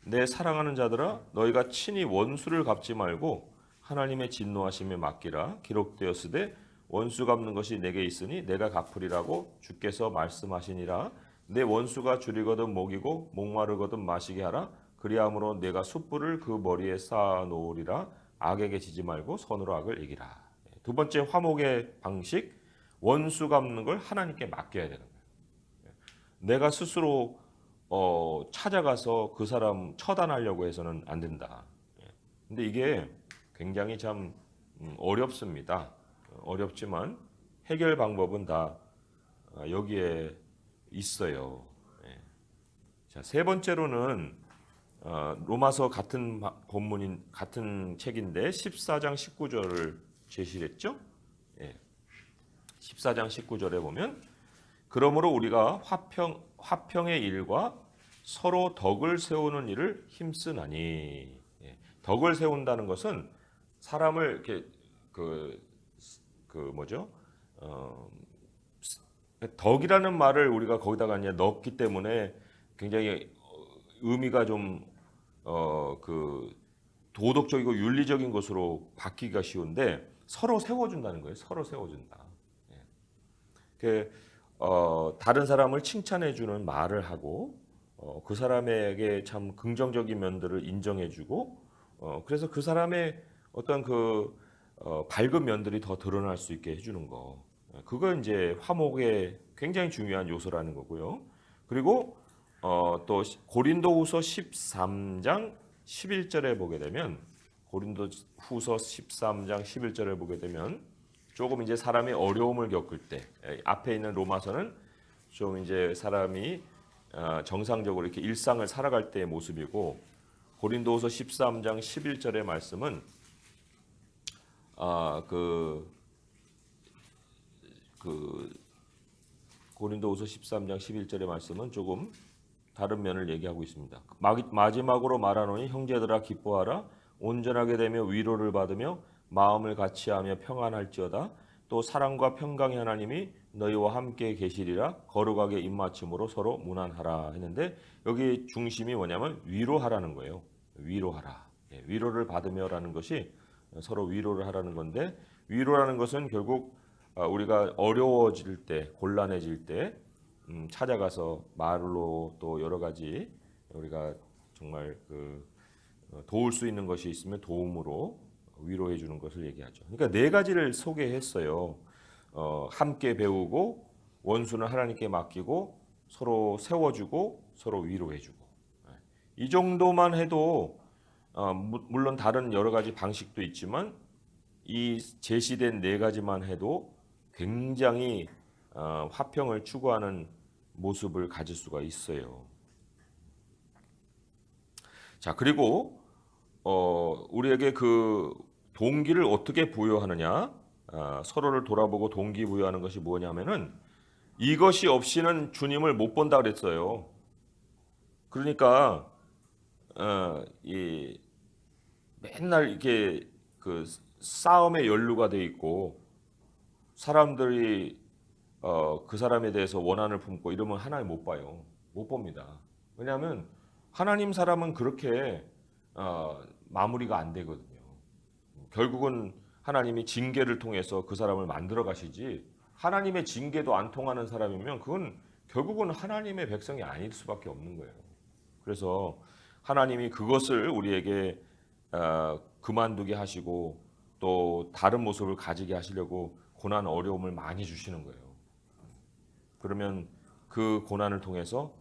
내 사랑하는 자들아 너희가 친히 원수를 갚지 말고 하나님의 진노하심에 맡기라. 기록되었으되 원수 갚는 것이 내게 있으니 내가 갚으리라고 주께서 말씀하시니라. 내 원수가 줄이거든 먹이고 목마르거든 마시게 하라. 그리함으로 내가 숯불을 그 머리에 쌓아 놓으리라. 악에게 지지 말고 선으로 악을 이기라. 두 번째 화목의 방식, 원수 갚는 걸 하나님께 맡겨야 되는 거예요. 내가 스스로 찾아가서 그 사람 처단하려고 해서는 안 된다. 근데 이게 굉장히 참 어렵습니다. 어렵지만 해결 방법은 다 여기에 있어요. 자, 세 번째로는 로마서 같은 본문인 같은 책인데 14장 19절을 제시했죠. 14장 19절에 보면 그러므로 우리가 화평의 일과 서로 덕을 세우는 일을 힘쓰나니. 덕을 세운다는 것은 사람을 이렇게 덕이라는 말을 우리가 거기다가 이제 넣었기 때문에 굉장히 의미가 좀 도덕적이고 윤리적인 것으로 바뀌기가 쉬운데 서로 세워준다는 거예요. 서로 세워준다. 다른 사람을 칭찬해주는 말을 하고 그 사람에게 참 긍정적인 면들을 인정해주고 그래서 그 사람의 어떤 밝은 면들이 더 드러날 수 있게 해주는 거. 그건 이제 화목의 굉장히 중요한 요소라는 거고요. 그리고 또 고린도후서 13장 11절에 보게 되면 고린도후서 13장 11절에 보게 되면 조금 이제 사람이 어려움을 겪을 때 앞에 있는 로마서는 좀 이제 사람이 정상적으로 이렇게 일상을 살아갈 때의 모습이고 고린도후서 13장 11절의 말씀은 고린도후서 13장 11절의 말씀은 조금 다른 면을 얘기하고 있습니다. 마지막으로 말하노니 형제들아 기뻐하라. 온전하게 되며 위로를 받으며 마음을 같이하며 평안할지어다. 또 사랑과 평강의 하나님이 너희와 함께 계시리라. 거룩하게 입맞춤으로 서로 무난하라 했는데 여기 중심이 뭐냐면 위로하라는 거예요. 위로하라. 위로를 받으며라는 것이 서로 위로를 하라는 건데 위로라는 것은 결국 우리가 어려워질 때 곤란해질 때 찾아가서 말로 또 여러 가지 우리가 정말 도울 수 있는 것이 있으면 도움으로 위로해 주는 것을 얘기하죠. 그러니까 네 가지를 소개했어요. 함께 배우고 원수는 하나님께 맡기고 서로 세워주고 서로 위로해주고 이 정도만 해도 물론 다른 여러 가지 방식도 있지만 이 제시된 네 가지만 해도 굉장히 화평을 추구하는 모습을 가질 수가 있어요. 자, 그리고 우리에게 그 동기를 어떻게 부여하느냐? 서로를 돌아보고 동기부여하는 것이 뭐냐면은 이것이 없이는 주님을 못 본다 그랬어요. 그러니까 이 맨날 이렇게 그 싸움에 연루가 돼 있고 사람들이 그 사람에 대해서 원한을 품고 이러면 하나님 못 봐요. 못 봅니다. 왜냐하면 하나님 사람은 그렇게 마무리가 안 되거든요. 결국은 하나님이 징계를 통해서 그 사람을 만들어 가시지 하나님의 징계도 안 통하는 사람이면 그건 결국은 하나님의 백성이 아닐 수밖에 없는 거예요. 그래서 하나님이 그것을 우리에게 그만두게 하시고 또 다른 모습을 가지게 하시려고 고난 어려움을 많이 주시는 거예요. 그러면 그 고난을 통해서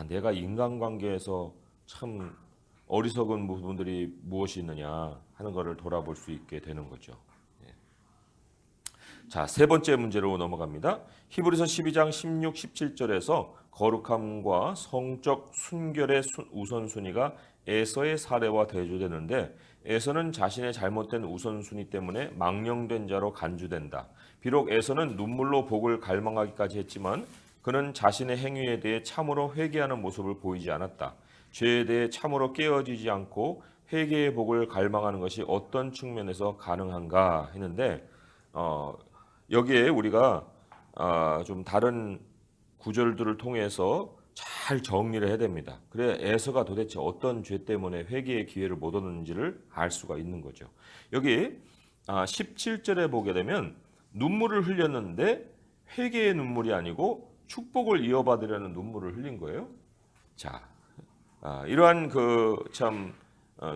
내가 인간관계에서 참 어리석은 부분들이 무엇이 있느냐 하는 것을 돌아볼 수 있게 되는 거죠. 자, 세 번째 문제로 넘어갑니다. 히브리서 12장 16, 17절에서 거룩함과 성적 순결의 우선순위가 에서의 사례와 대조되는데 에서는 자신의 잘못된 우선순위 때문에 망령된 자로 간주된다. 비록 에서는 눈물로 복을 갈망하기까지 했지만 그는 자신의 행위에 대해 참으로 회개하는 모습을 보이지 않았다. 죄에 대해 참으로 깨어지지 않고 회개의 복을 갈망하는 것이 어떤 측면에서 가능한가 했는데 여기에 우리가 좀 다른 구절들을 통해서 잘 정리를 해야 됩니다. 그래야 에서가 도대체 어떤 죄 때문에 회개의 기회를 못 얻는지를 알 수가 있는 거죠. 여기 17절에 보게 되면 눈물을 흘렸는데 회개의 눈물이 아니고 축복을 이어받으려는 눈물을 흘린 거예요. 자, 이러한 그 참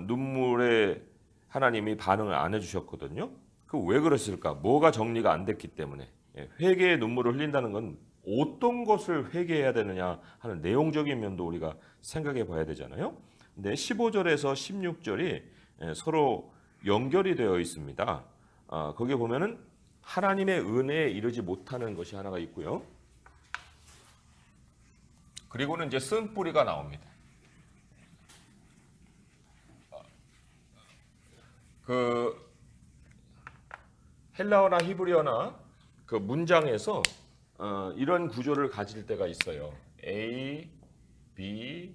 눈물에 하나님이 반응을 안 해주셨거든요. 그 왜 그랬을까? 뭐가 정리가 안 됐기 때문에. 회개의 눈물을 흘린다는 건 어떤 것을 회개해야 되느냐 하는 내용적인 면도 우리가 생각해 봐야 되잖아요. 근데 15절에서 16절이 서로 연결이 되어 있습니다. 거기에 보면은 하나님의 은혜에 이르지 못하는 것이 하나가 있고요. 그리고는 이제 쓴뿌리가 나옵니다. 그 헬라어나 히브리어나 그 문장에서 이런 구조를 가질 때가 있어요. A, B,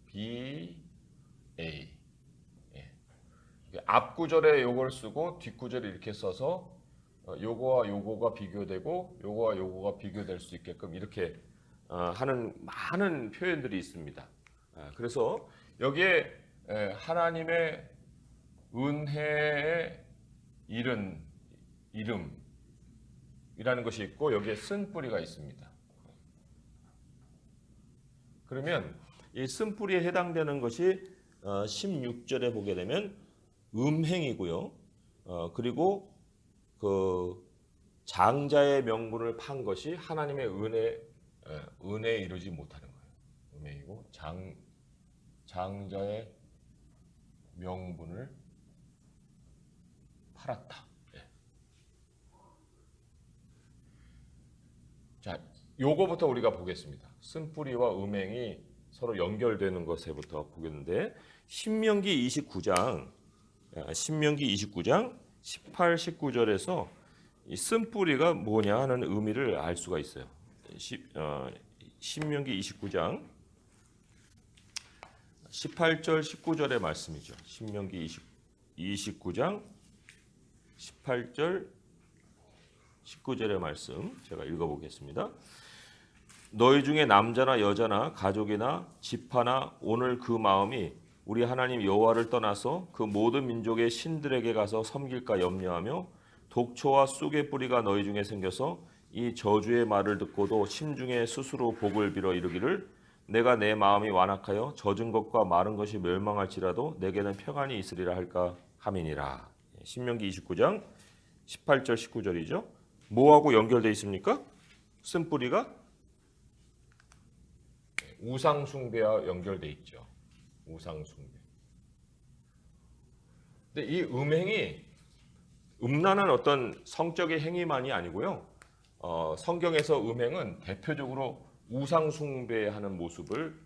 B, A. 앞 구절에 요걸 쓰고 뒷 구절에 이렇게 써서 요거와 요거가 비교되고 요거와 요거가 비교될 수 있게끔 이렇게 하는 많은 표현들이 있습니다. 그래서 여기에 하나님의 은혜의 이름이라는 것이 있고 여기에 쓴뿌리가 있습니다. 그러면 이 쓴뿌리에 해당되는 것이 16절에 보게 되면 음행이고요. 그리고 그 장자의 명분을 판 것이 하나님의 은혜에 이르지 못하는 거예요. 음행이고 장자의 명분을 팔았다. 자, 요거부터 우리가 보겠습니다. 쓴뿌리와 음행이 서로 연결되는 것에부터 보겠는데 신명기 29장 18, 19절에서 이 쓴뿌리가 뭐냐 하는 의미를 알 수가 있어요. 신명기 29장 18절 19절의 말씀이죠. 신명기 29장 18절 19절의 말씀 제가 읽어보겠습니다. 너희 중에 남자나 여자나 가족이나 지파나 오늘 그 마음이 우리 하나님 여호와를 떠나서 그 모든 민족의 신들에게 가서 섬길까 염려하며 독초와 쑥의 뿌리가 너희 중에 생겨서 이 저주의 말을 듣고도 심중에 스스로 복을 빌어 이르기를 내가 내 마음이 완악하여 젖은 것과 마른 것이 멸망할지라도 내게는 평안이 있으리라 할까 함이니라. 신명기 29장 18절 19절이죠. 뭐하고 연결되어 있습니까? 쓴뿌리가 우상 숭배와 연결되어 있죠. 우상 숭배. 근데 이 음행이 음란한 어떤 성적인 행위만이 아니고요. 성경에서 음행은 대표적으로 우상 숭배하는 모습을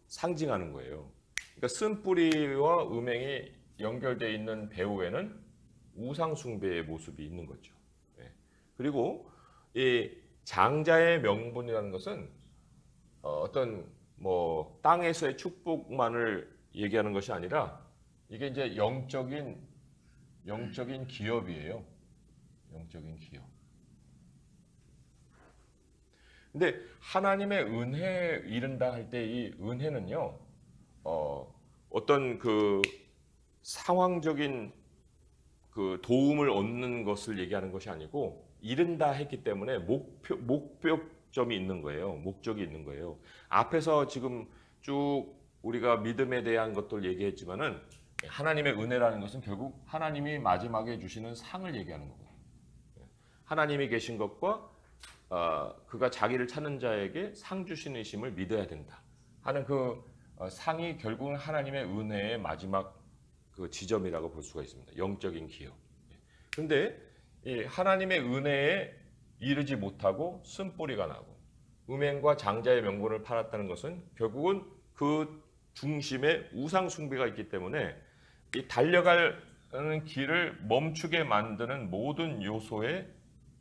상징하는 거예요. 그러니까 쓴뿌리와 음행이 연결되어 있는 배후에는 우상 숭배의 모습이 있는 거죠. 예. 그리고 이 장자의 명분이라는 것은 어떤 뭐 땅에서의 축복만을 얘기하는 것이 아니라 이게 이제 영적인 기업이에요. 영적인 기업. 근데 하나님의 은혜에 이른다 할 때 이 은혜는요, 어떤 그 상황적인 그 도움을 얻는 것을 얘기하는 것이 아니고 이른다 했기 때문에 목표점이 있는 거예요. 목적이 있는 거예요. 앞에서 지금 쭉 우리가 믿음에 대한 것들 얘기했지만은 하나님의 은혜라는 것은 결국 하나님이 마지막에 주시는 상을 얘기하는 거거든요. 하나님이 계신 것과 그가 자기를 찾는 자에게 상 주시는 심을 믿어야 된다 하는 그 상이 결국은 하나님의 은혜의 마지막 그 지점이라고 볼 수가 있습니다. 영적인 기업. 그런데 하나님의 은혜에 이르지 못하고 쓴뿌리가 나고 음행과 장자의 명분을 팔았다는 것은 결국은 그 중심에 우상 숭배가 있기 때문에 이 달려가는 길을 멈추게 만드는 모든 요소에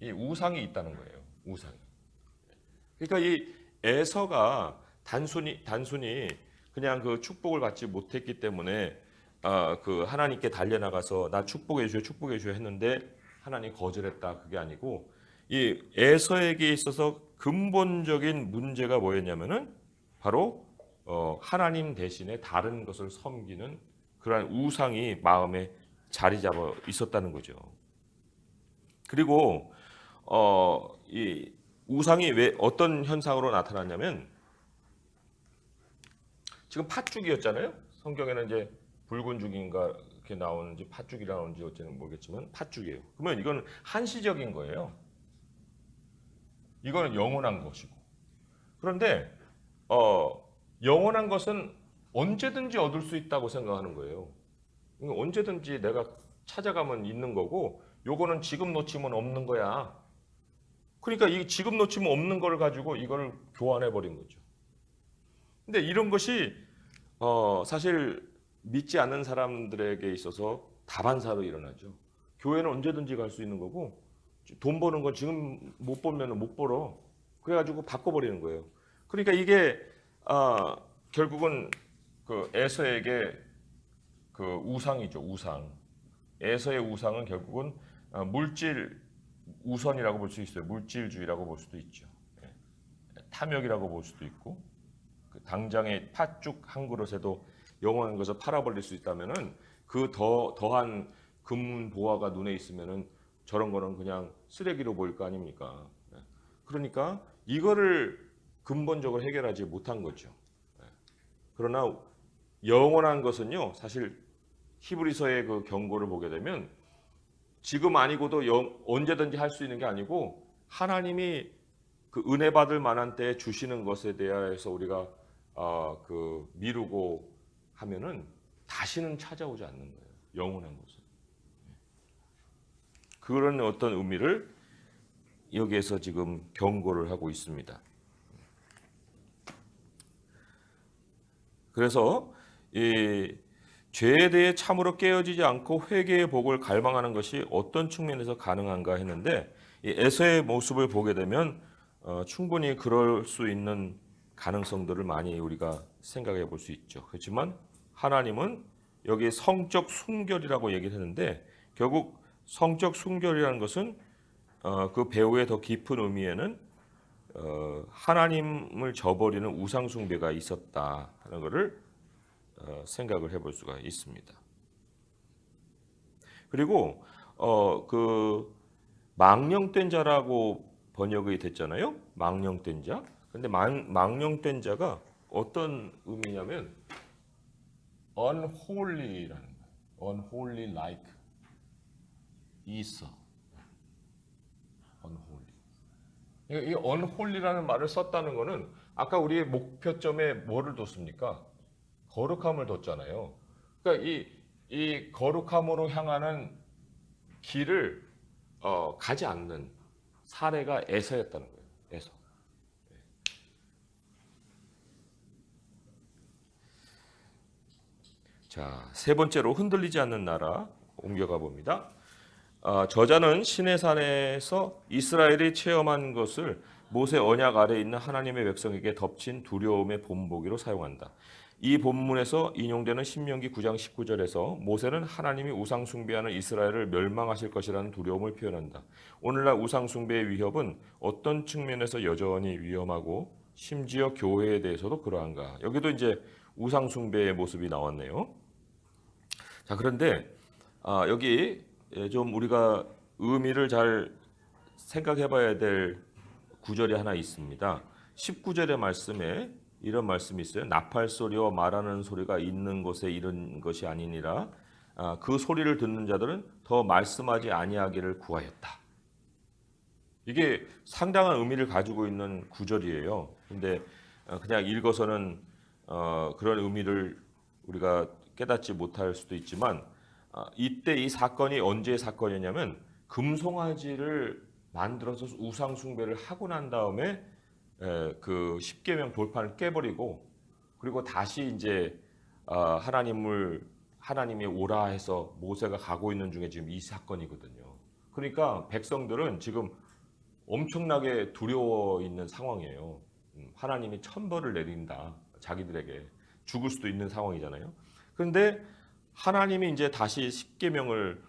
이 우상이 있다는 거예요. 우상이. 그러니까 이 에서가 단순히 그냥 그 축복을 받지 못했기 때문에 그 하나님께 달려나가서 나 축복해 주여 했는데 하나님 거절했다 그게 아니고 이 에서에게 있어서 근본적인 문제가 뭐였냐면은 바로 하나님 대신에 다른 것을 섬기는 그러한 우상이 마음에 자리 잡아 있었다는 거죠. 그리고 이 우상이 왜 어떤 현상으로 나타났냐면 지금 팥죽이었잖아요. 성경에는 이제 붉은 죽인가 이렇게 나오는지 팥죽이라 나오는지 어쩌는 모르겠지만 팥죽이에요. 그러면 이건 한시적인 거예요. 이거는 영원한 것이고. 그런데 영원한 것은 언제든지 얻을 수 있다고 생각하는 거예요. 언제든지 내가 찾아가면 있는 거고 요거는 지금 놓치면 없는 거야. 그러니까 이 지금 놓치면 없는 걸 가지고 이거를 교환해 버린 거죠. 근데 이런 것이 사실 믿지 않는 사람들에게 있어서 다반사로 일어나죠. 교회는 언제든지 갈 수 있는 거고 돈 버는 건 지금 못 벌면 못 벌어. 그래가지고 바꿔버리는 거예요. 그러니까 이게 결국은 그 에서에게 그 우상이죠. 우상. 에서의 우상은 결국은 물질 우선이라고 볼 수 있어요. 물질주의라고 볼 수도 있죠. 탐욕이라고 볼 수도 있고 그 당장의 팥죽 한 그릇에도 영원한 것을 팔아버릴 수 있다면은 그 더한 금문 보화가 눈에 있으면은 저런 거는 그냥 쓰레기로 보일 거 아닙니까? 그러니까 이거를 근본적으로 해결하지 못한 거죠. 그러나 영원한 것은요, 사실 히브리서의 그 경고를 보게 되면 지금 아니고도 언제든지 할 수 있는 게 아니고 하나님이 그 은혜 받을 만한 때에 주시는 것에 대해서 우리가 그 미루고 하면은 다시는 찾아오지 않는 거예요. 영원한 것은. 그런 어떤 의미를 여기에서 지금 경고를 하고 있습니다. 그래서 이 죄에 대해 참으로 깨어지지 않고 회개의 복을 갈망하는 것이 어떤 측면에서 가능한가 했는데 이 에서의 모습을 보게 되면 충분히 그럴 수 있는 가능성들을 많이 우리가 생각해 볼 수 있죠. 그렇지만 하나님은 여기 성적 순결이라고 얘기를 했는데 결국 성적 순결이라는 것은 그 배후의 더 깊은 의미에는 하나님을 저버리는 우상 숭배가 있었다 하는 것을 생각을 해볼 수가 있습니다. 그리고 그 망령된 자라고 번역이 됐잖아요. 망령된 자. 근데 망령된 자가 어떤 의미냐면 unholy라는 거예요. unholy like 이서 unholy. 이 unholy라는 말을 썼다는 거는 아까 우리의 목표점에 뭐를 뒀습니까? 거룩함을 뒀잖아요. 그러니까 이 거룩함으로 향하는 길을 가지 않는 사례가 에서였다는 거예요. 에서. 자, 세 번째로 흔들리지 않는 나라 옮겨가 봅니다. 저자는 시내산에서 이스라엘이 체험한 것을 모세 언약 아래 있는 하나님의 백성에게 덮친 두려움의 본보기로 사용한다. 이 본문에서 인용되는 신명기 9장 19절에서 모세는 하나님이 우상 숭배하는 이스라엘을 멸망하실 것이라는 두려움을 표현한다. 오늘날 우상 숭배의 위협은 어떤 측면에서 여전히 위험하고 심지어 교회에 대해서도 그러한가? 여기도 이제 우상 숭배의 모습이 나왔네요. 자, 그런데 여기 좀 우리가 의미를 잘 생각해 봐야 될 구절이 하나 있습니다. 19절의 말씀에 이런 말씀이 있어요. 나팔 소리와 말하는 소리가 있는 곳에 이런 것이 아니니라. 그 소리를 듣는 자들은 더 말씀하지 아니하기를 구하였다. 이게 상당한 의미를 가지고 있는 구절이에요. 근데 그냥 읽어서는 그런 의미를 우리가 깨닫지 못할 수도 있지만 이때 이 사건이 언제의 사건이냐면 금송아지를 만들어서 우상 숭배를 하고 난 다음에 그 십계명 돌판을 깨버리고 그리고 다시 이제 하나님이 오라 해서 모세가 가고 있는 중에 지금 이 사건이거든요. 그러니까 백성들은 지금 엄청나게 두려워 있는 상황이에요. 하나님이 천벌을 내린다. 자기들에게 죽을 수도 있는 상황이잖아요. 그런데 하나님이 이제 다시 십계명을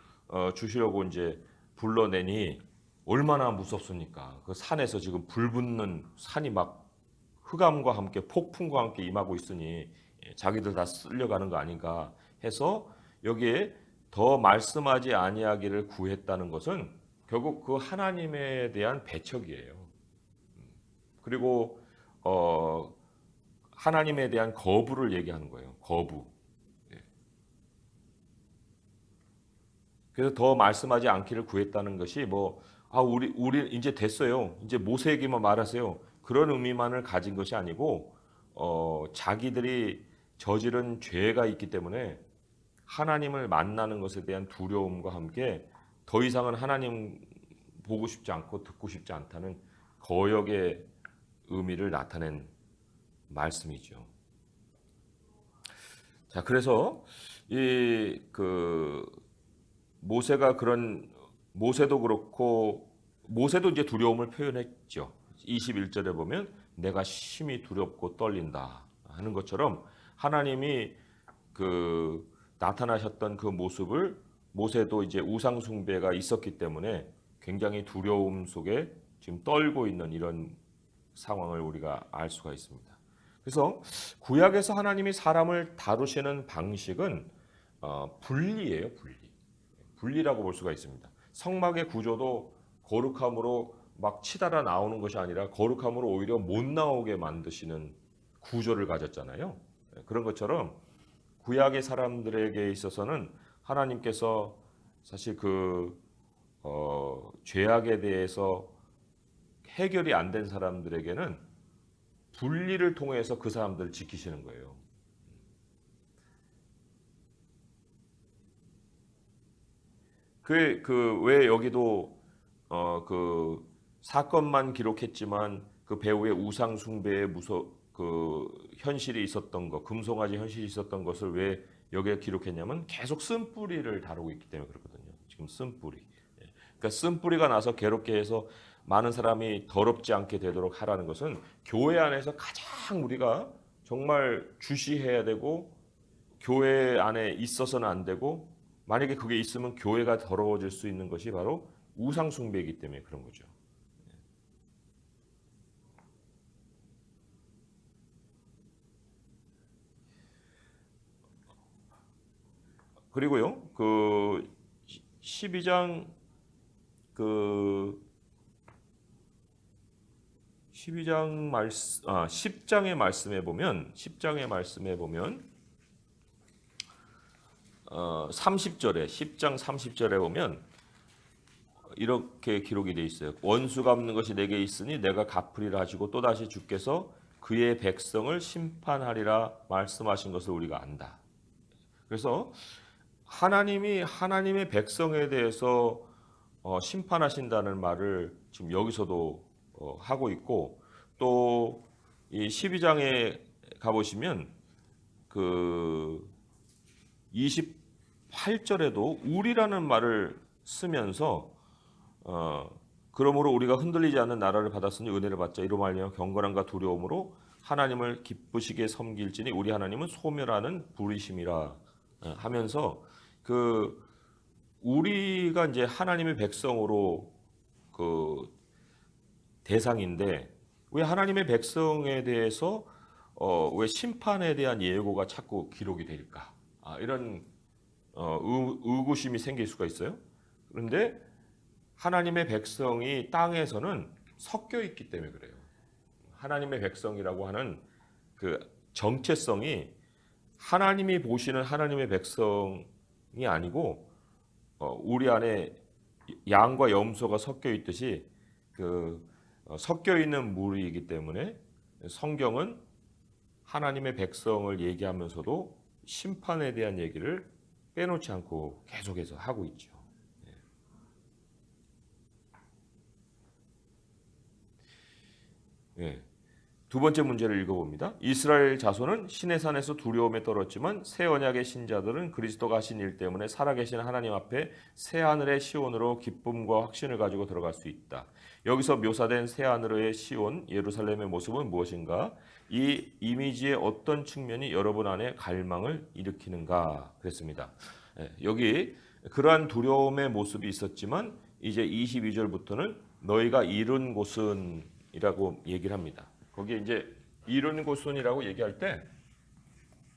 주시려고 이제 불러내니 얼마나 무섭습니까? 그 산에서 지금 불 붙는 산이 막 흑암과 함께 폭풍과 함께 임하고 있으니 자기들 다 쓸려가는 거 아닌가 해서 여기에 더 말씀하지 아니하기를 구했다는 것은 결국 그 하나님에 대한 배척이에요. 그리고 하나님에 대한 거부를 얘기하는 거예요. 거부. 그래서 더 말씀하지 않기를 구했다는 것이 우리 이제 됐어요. 이제 모세에게만 말하세요. 그런 의미만을 가진 것이 아니고 자기들이 저지른 죄가 있기 때문에 하나님을 만나는 것에 대한 두려움과 함께 더 이상은 하나님 보고 싶지 않고 듣고 싶지 않다는 거역의 의미를 나타낸 말씀이죠. 자, 그래서 모세도 그렇고 모세도 이제 두려움을 표현했죠. 21절에 보면 내가 심히 두렵고 떨린다 하는 것처럼 하나님이 나타나셨던 그 모습을 모세도 이제 우상 숭배가 있었기 때문에 굉장히 두려움 속에 지금 떨고 있는 이런 상황을 우리가 알 수가 있습니다. 그래서 구약에서 하나님이 사람을 다루시는 방식은 분리예요, 분리라고 볼 수가 있습니다. 성막의 구조도 거룩함으로 막 치달아 나오는 것이 아니라 거룩함으로 오히려 못 나오게 만드시는 구조를 가졌잖아요. 그런 것처럼 구약의 사람들에게 있어서는 하나님께서 사실 죄악에 대해서 해결이 안 된 사람들에게는 분리를 통해서 그 사람들을 지키시는 거예요. 왜 여기도 사건만 기록했지만 그 배우의 우상 숭배의 현실이 있었던 것, 금송아지 현실이 있었던 것을 왜 여기에 기록했냐면 계속 쓴뿌리를 다루고 있기 때문에 그렇거든요. 지금 쓴뿌리. 그러니까 쓴뿌리가 나서 괴롭게 해서 많은 사람이 더럽지 않게 되도록 하라는 것은 교회 안에서 가장 우리가 정말 주시해야 되고 교회 안에 있어서는 안 되고 만약에 그게 있으면 교회가 더러워질 수 있는 것이 바로 우상 숭배이기 때문에 그런 거죠. 그리고요, 12장 10장의 말씀에 보면 30절에 10장 30절에 보면 이렇게 기록이 되어 있어요. 원수 갚는 것이 내게 있으니 내가 갚으리라 하시고 또다시 주께서 그의 백성을 심판하리라 말씀하신 것을 우리가 안다. 그래서 하나님이 하나님의 백성에 대해서 심판하신다는 말을 지금 여기서도 하고 있고 또 이 12장에 가보시면 28절에도 우리라는 말을 쓰면서 그러므로 우리가 흔들리지 않는 나라를 받았으니 은혜를 받자. 이로 말미암아 경건함과 두려움으로 하나님을 기쁘시게 섬길지니 우리 하나님은 소멸하는 불이심이라 하면서 그 우리가 이제 하나님의 백성으로 그 대상인데 왜 하나님의 백성에 대해서 왜 심판에 대한 예고가 자꾸 기록이 될까? 이런 의구심이 생길 수가 있어요. 그런데 하나님의 백성이 땅에서는 섞여 있기 때문에 그래요. 하나님의 백성이라고 하는 그 정체성이 하나님이 보시는 하나님의 백성이 아니고 우리 안에 양과 염소가 섞여 있듯이 그 섞여 있는 무리이기 때문에 성경은 하나님의 백성을 얘기하면서도 심판에 대한 얘기를 빼놓지 않고 계속해서 하고 있죠. 예. 두 번째 문제를 읽어봅니다. 이스라엘 자손은 신의 산에서 두려움에 떨었지만 새 언약의 신자들은 그리스도가 하신 일 때문에 살아계신 하나님 앞에 새 하늘의 시온으로 기쁨과 확신을 가지고 들어갈 수 있다. 여기서 묘사된 새 하늘의 시온 예루살렘의 모습은 무엇인가? 이 이미지의 어떤 측면이 여러분 안에 갈망을 일으키는가? 그랬습니다. 여기 그러한 두려움의 모습이 있었지만 이제 22절부터는 너희가 이룬 곳은 이라고 얘기를 합니다. 거기에 이제 이룬 곳은이라고 얘기할 때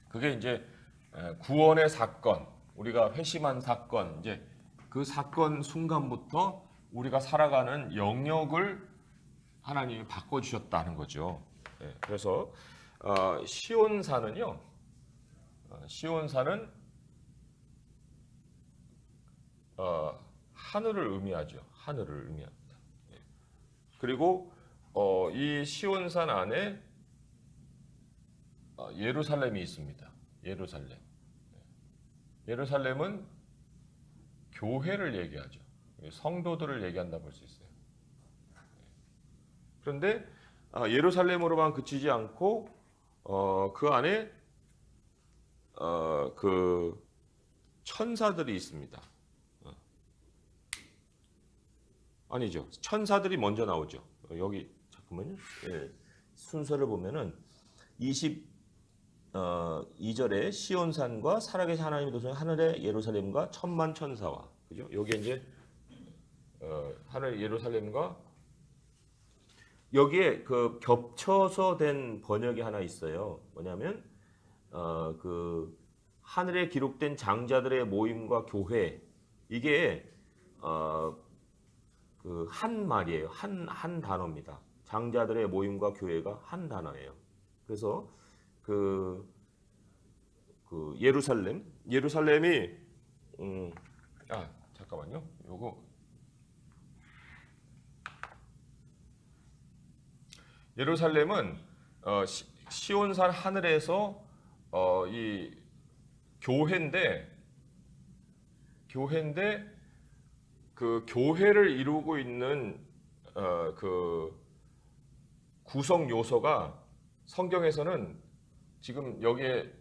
그게 이제 구원의 사건, 우리가 회심한 사건, 이제 그 사건 순간부터 우리가 살아가는 영역을 하나님이 바꿔주셨다는 거죠. 그래서 시온산은요, 시온산은 하늘을 의미하죠. 하늘을 의미합니다. 그리고 이 시온산 안에 예루살렘이 있습니다. 예루살렘. 예루살렘은 교회를 얘기하죠. 성도들을 얘기한다 볼 수 있어요. 그런데 예루살렘으로만 그치지 않고 그 안에 그 천사들이 있습니다. 아니죠. 천사들이 먼저 나오죠. 여기 잠깐만요. 순서를 보면은 22절에 시온산과 살아계신 하나님의 도성 하늘의 예루살렘과 천만 천사와 그죠? 여기 이제 하늘 예루살렘과 여기에 그 겹쳐서 된 번역이 하나 있어요. 뭐냐면 그 하늘에 기록된 장자들의 모임과 교회 이게 그 한 말이에요. 한 단어입니다. 장자들의 모임과 교회가 한 단어예요. 그래서 그 예루살렘이 잠깐만요. 요거 예루살렘은 시온산 하늘에서 이 교회인데 그 교회를 이루고 있는 그 구성 요소가 성경에서는 지금 여기에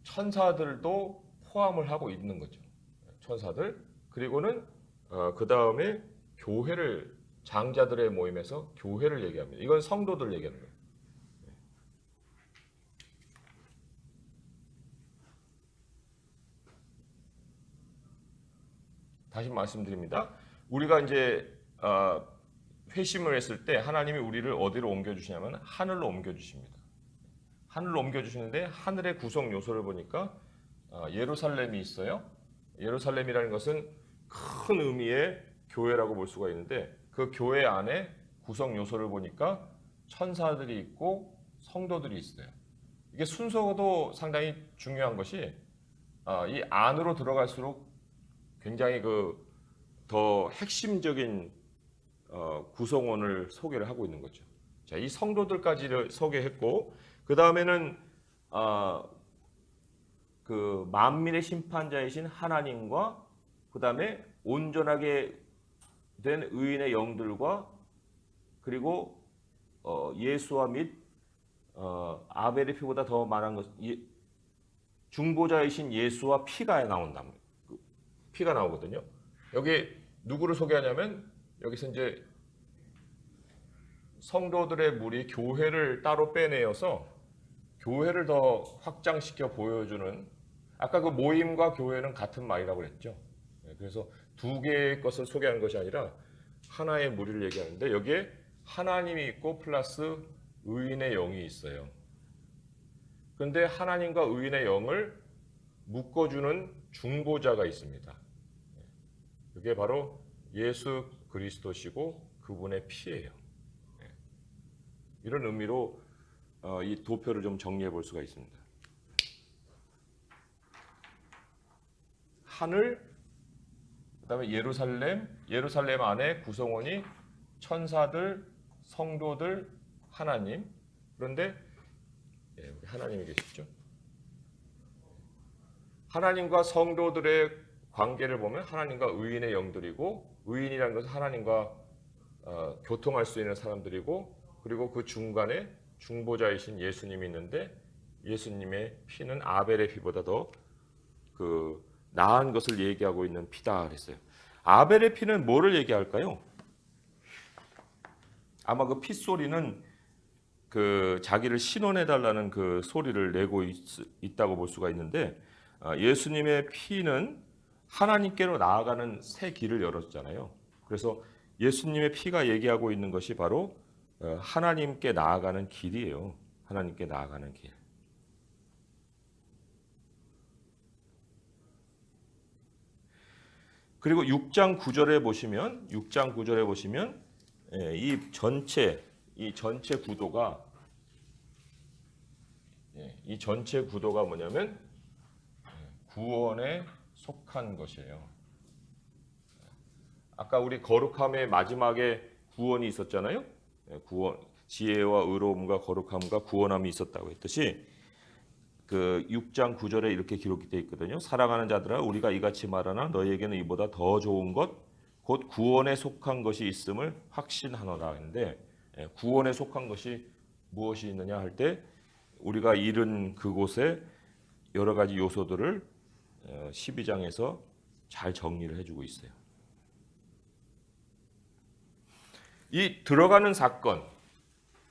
천사들도 포함을 하고 있는 거죠. 천사들 그리고는 그 다음에 교회를 장자들의 모임에서 교회를 얘기합니다. 이건 성도들 얘기하는 거예요. 다시 말씀드립니다. 우리가 이제 회심을 했을 때 하나님이 우리를 어디로 옮겨주시냐면 하늘로 옮겨주십니다. 하늘로 옮겨주시는데 하늘의 구성 요소를 보니까 예루살렘이 있어요. 예루살렘이라는 것은 큰 의미의 교회라고 볼 수가 있는데 그 교회 안에 구성 요소를 보니까 천사들이 있고 성도들이 있어요. 이게 순서도 상당히 중요한 것이 이 안으로 들어갈수록 굉장히 그 더 핵심적인 구성원을 소개를 하고 있는 거죠. 자, 이 성도들까지를 소개했고 그 다음에는 그 만민의 심판자이신 하나님과 그 다음에 온전하게 된 의인의 영들과 그리고 예수와 및 아벨의 피보다 더 많은 것 중보자이신 예수와 피가 나온다. 피가 나오거든요. 여기 누구를 소개하냐면 여기서 이제 성도들의 무리 교회를 따로 빼내어서 교회를 더 확장시켜 보여주는, 아까 그 모임과 교회는 같은 말이라고 그랬죠. 그래서 두 개의 것을 소개하는 것이 아니라 하나의 무리를 얘기하는데 여기에 하나님이 있고 플러스 의인의 영이 있어요. 그런데 하나님과 의인의 영을 묶어주는 중보자가 있습니다. 그게 바로 예수 그리스도시고 그분의 피예요. 이런 의미로 이 도표를 좀 정리해 볼 수가 있습니다. 하늘, 그다음에 예루살렘 안에 구성원이 천사들, 성도들, 하나님. 그런데 하나님이 계시죠. 하나님과 성도들의 관계를 보면 하나님과 의인의 영들이고, 의인이라는 것은 하나님과 교통할 수 있는 사람들이고, 그리고 그 중간에 중보자이신 예수님이 있는데 예수님의 피는 아벨의 피보다 더 나은 것을 얘기하고 있는 피다 그랬어요. 아벨의 피는 뭐를 얘기할까요? 아마 그 피 소리는 자기를 신원해 달라는 그 소리를 내고 있다고 볼 수가 있는데, 예수님의 피는 하나님께로 나아가는 새 길을 열었잖아요. 그래서 예수님의 피가 얘기하고 있는 것이 바로 하나님께 나아가는 길이에요. 하나님께 나아가는 길. 그리고 6장 9절에 보시면 이 전체 구도가 뭐냐면 구원에 속한 것이에요. 아까 우리 거룩함의 마지막에 구원이 있었잖아요. 구원, 지혜와 의로움과 거룩함과 구원함이 있었다고 했듯이 그 6장 9절에 이렇게 기록이 되어 있거든요. 사랑하는 자들아, 우리가 이같이 말하나 너희에게는 이보다 더 좋은 것 곧 구원에 속한 것이 있음을 확신하노라 했는데, 구원에 속한 것이 무엇이 있느냐 할 때 우리가 잃은 그곳에 여러 가지 요소들을 12장에서 잘 정리를 해주고 있어요. 이 들어가는 사건,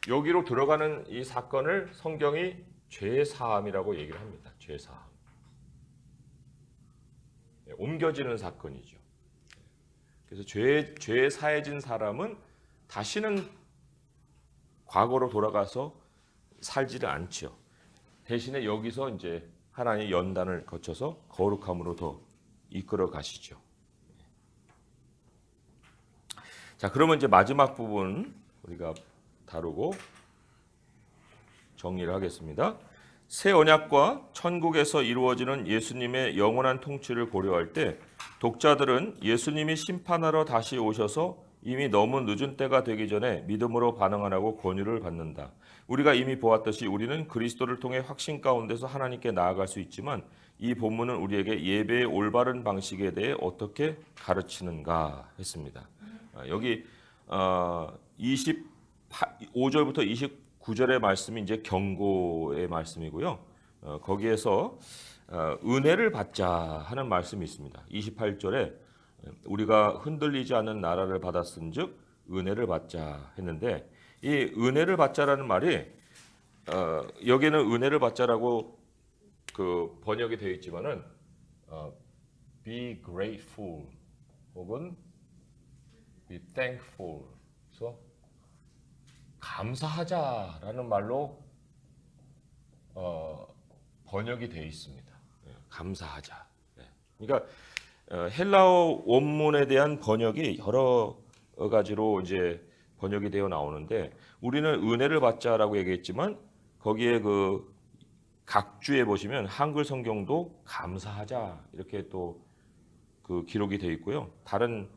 여기로 들어가는 이 사건을 성경이 죄사함이라고 얘기를 합니다. 죄사함. 옮겨지는 사건이죠. 그래서 죄에 사해진 사람은 다시는 과거로 돌아가서 살지를 않죠. 대신에 여기서 이제 하나님의 연단을 거쳐서 거룩함으로 더 이끌어 가시죠. 자, 그러면 이제 마지막 부분 우리가 다루고 정리를 하겠습니다. 새 언약과 천국에서 이루어지는 예수님의 영원한 통치를 고려할 때 독자들은 예수님이 심판하러 다시 오셔서 이미 너무 늦은 때가 되기 전에 믿음으로 반응하라고 권유를 받는다. 우리가 이미 보았듯이 우리는 그리스도를 통해 확신 가운데서 하나님께 나아갈 수 있지만 이 본문은 우리에게 예배의 올바른 방식에 대해 어떻게 가르치는가 했습니다. 여기 25절부터 29절의 말씀이 이제 경고의 말씀이고요. 거기에서 은혜를 받자 하는 말씀이 있습니다. 28절에 우리가 흔들리지 않는 나라를 받았은즉 은혜를 받자 했는데, 이 은혜를 받자라는 말이 여기는 은혜를 받자라고 그 번역이 되어 있지만은 be grateful 혹은 be thankful, 그래서 감사하자라는 말로 번역이 되어 있습니다. 감사하자. 그러니까 헬라어 원문에 대한 번역이 여러 가지로 이제 번역이 되어 나오는데, 우리는 은혜를 받자라고 얘기했지만 거기에 그 각주에 보시면 한글 성경도 감사하자 이렇게 또 그 기록이 되어 있고요. 다른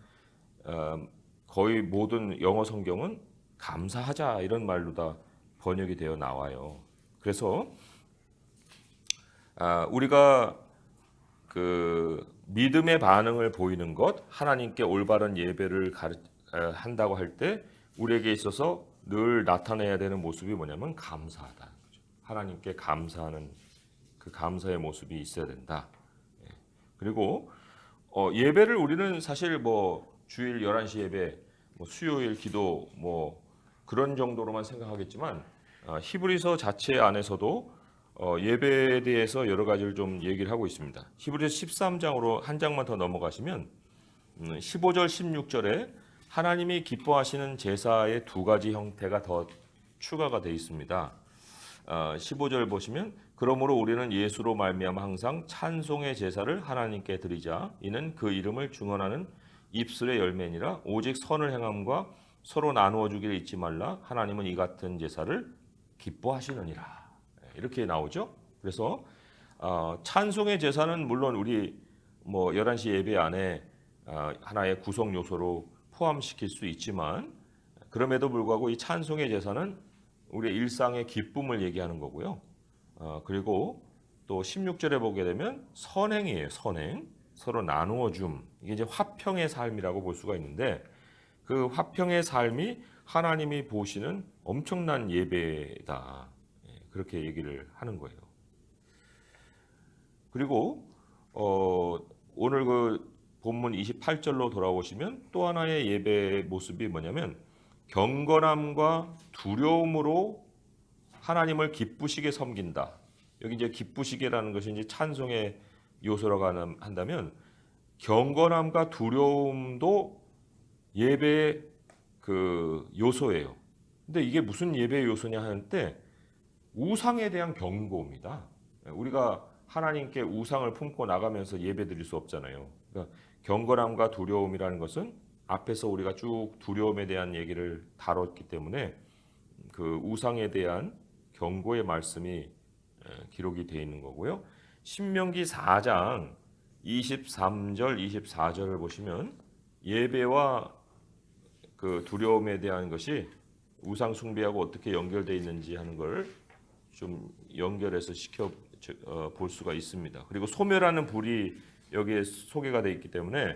거의 모든 영어 성경은 감사하자 이런 말로 다 번역이 되어 나와요. 그래서 우리가 그 믿음의 반응을 보이는 것, 하나님께 올바른 예배를 한다고 할 때 우리에게 있어서 늘 나타내야 되는 모습이 뭐냐면 감사하다. 하나님께 감사하는 그 감사의 모습이 있어야 된다. 그리고 예배를 우리는 사실 뭐 주일 11시 예배, 뭐 수요일 기도 뭐 그런 정도로만 생각하겠지만 히브리서 자체 안에서도 예배에 대해서 여러 가지를 좀 얘기를 하고 있습니다. 히브리서 13장으로 한 장만 더 넘어가시면 15절 16절에 하나님이 기뻐하시는 제사의 두 가지 형태가 더 추가가 되어 있습니다. 15절 보시면 그러므로 우리는 예수로 말미암아 항상 찬송의 제사를 하나님께 드리자. 이는 그 이름을 증언하는 입술의 열매니라. 오직 선을 행함과 서로 나누어 주기를 잊지 말라. 하나님은 이 같은 제사를 기뻐하시느니라. 이렇게 나오죠. 그래서 찬송의 제사는 물론 우리 뭐 11시 예배 안에 하나의 구성 요소로 포함시킬 수 있지만 그럼에도 불구하고 이 찬송의 제사는 우리의 일상의 기쁨을 얘기하는 거고요. 그리고 또 16절에 보게 되면 선행이에요. 선행. 서로 나누어 줌. 이게 이제 화평의 삶이라고 볼 수가 있는데 그 화평의 삶이 하나님이 보시는 엄청난 예배다. 그렇게 얘기를 하는 거예요. 그리고 오늘 그 본문 28절로 돌아오시면 또 하나의 예배의 모습이 뭐냐면 경건함과 두려움으로 하나님을 기쁘시게 섬긴다. 여기 이제 기쁘시게라는 것이 이제 찬송의 요소라고 한다면 경건함과 두려움도 예배의 그 요소예요. 근데 이게 무슨 예배의 요소냐 하는 때 우상에 대한 경고입니다. 우리가 하나님께 우상을 품고 나가면서 예배 드릴 수 없잖아요. 그러니까 경건함과 두려움이라는 것은 앞에서 우리가 쭉 두려움에 대한 얘기를 다뤘기 때문에 그 우상에 대한 경고의 말씀이 기록이 되어 있는 거고요. 신명기 4장 23절, 24절을 보시면 예배와 그 두려움에 대한 것이 우상 숭배하고 어떻게 연결되어 있는지 하는 걸 좀 연결해서 볼 수가 있습니다. 그리고 소멸하는 불이 여기에 소개가 되어 있기 때문에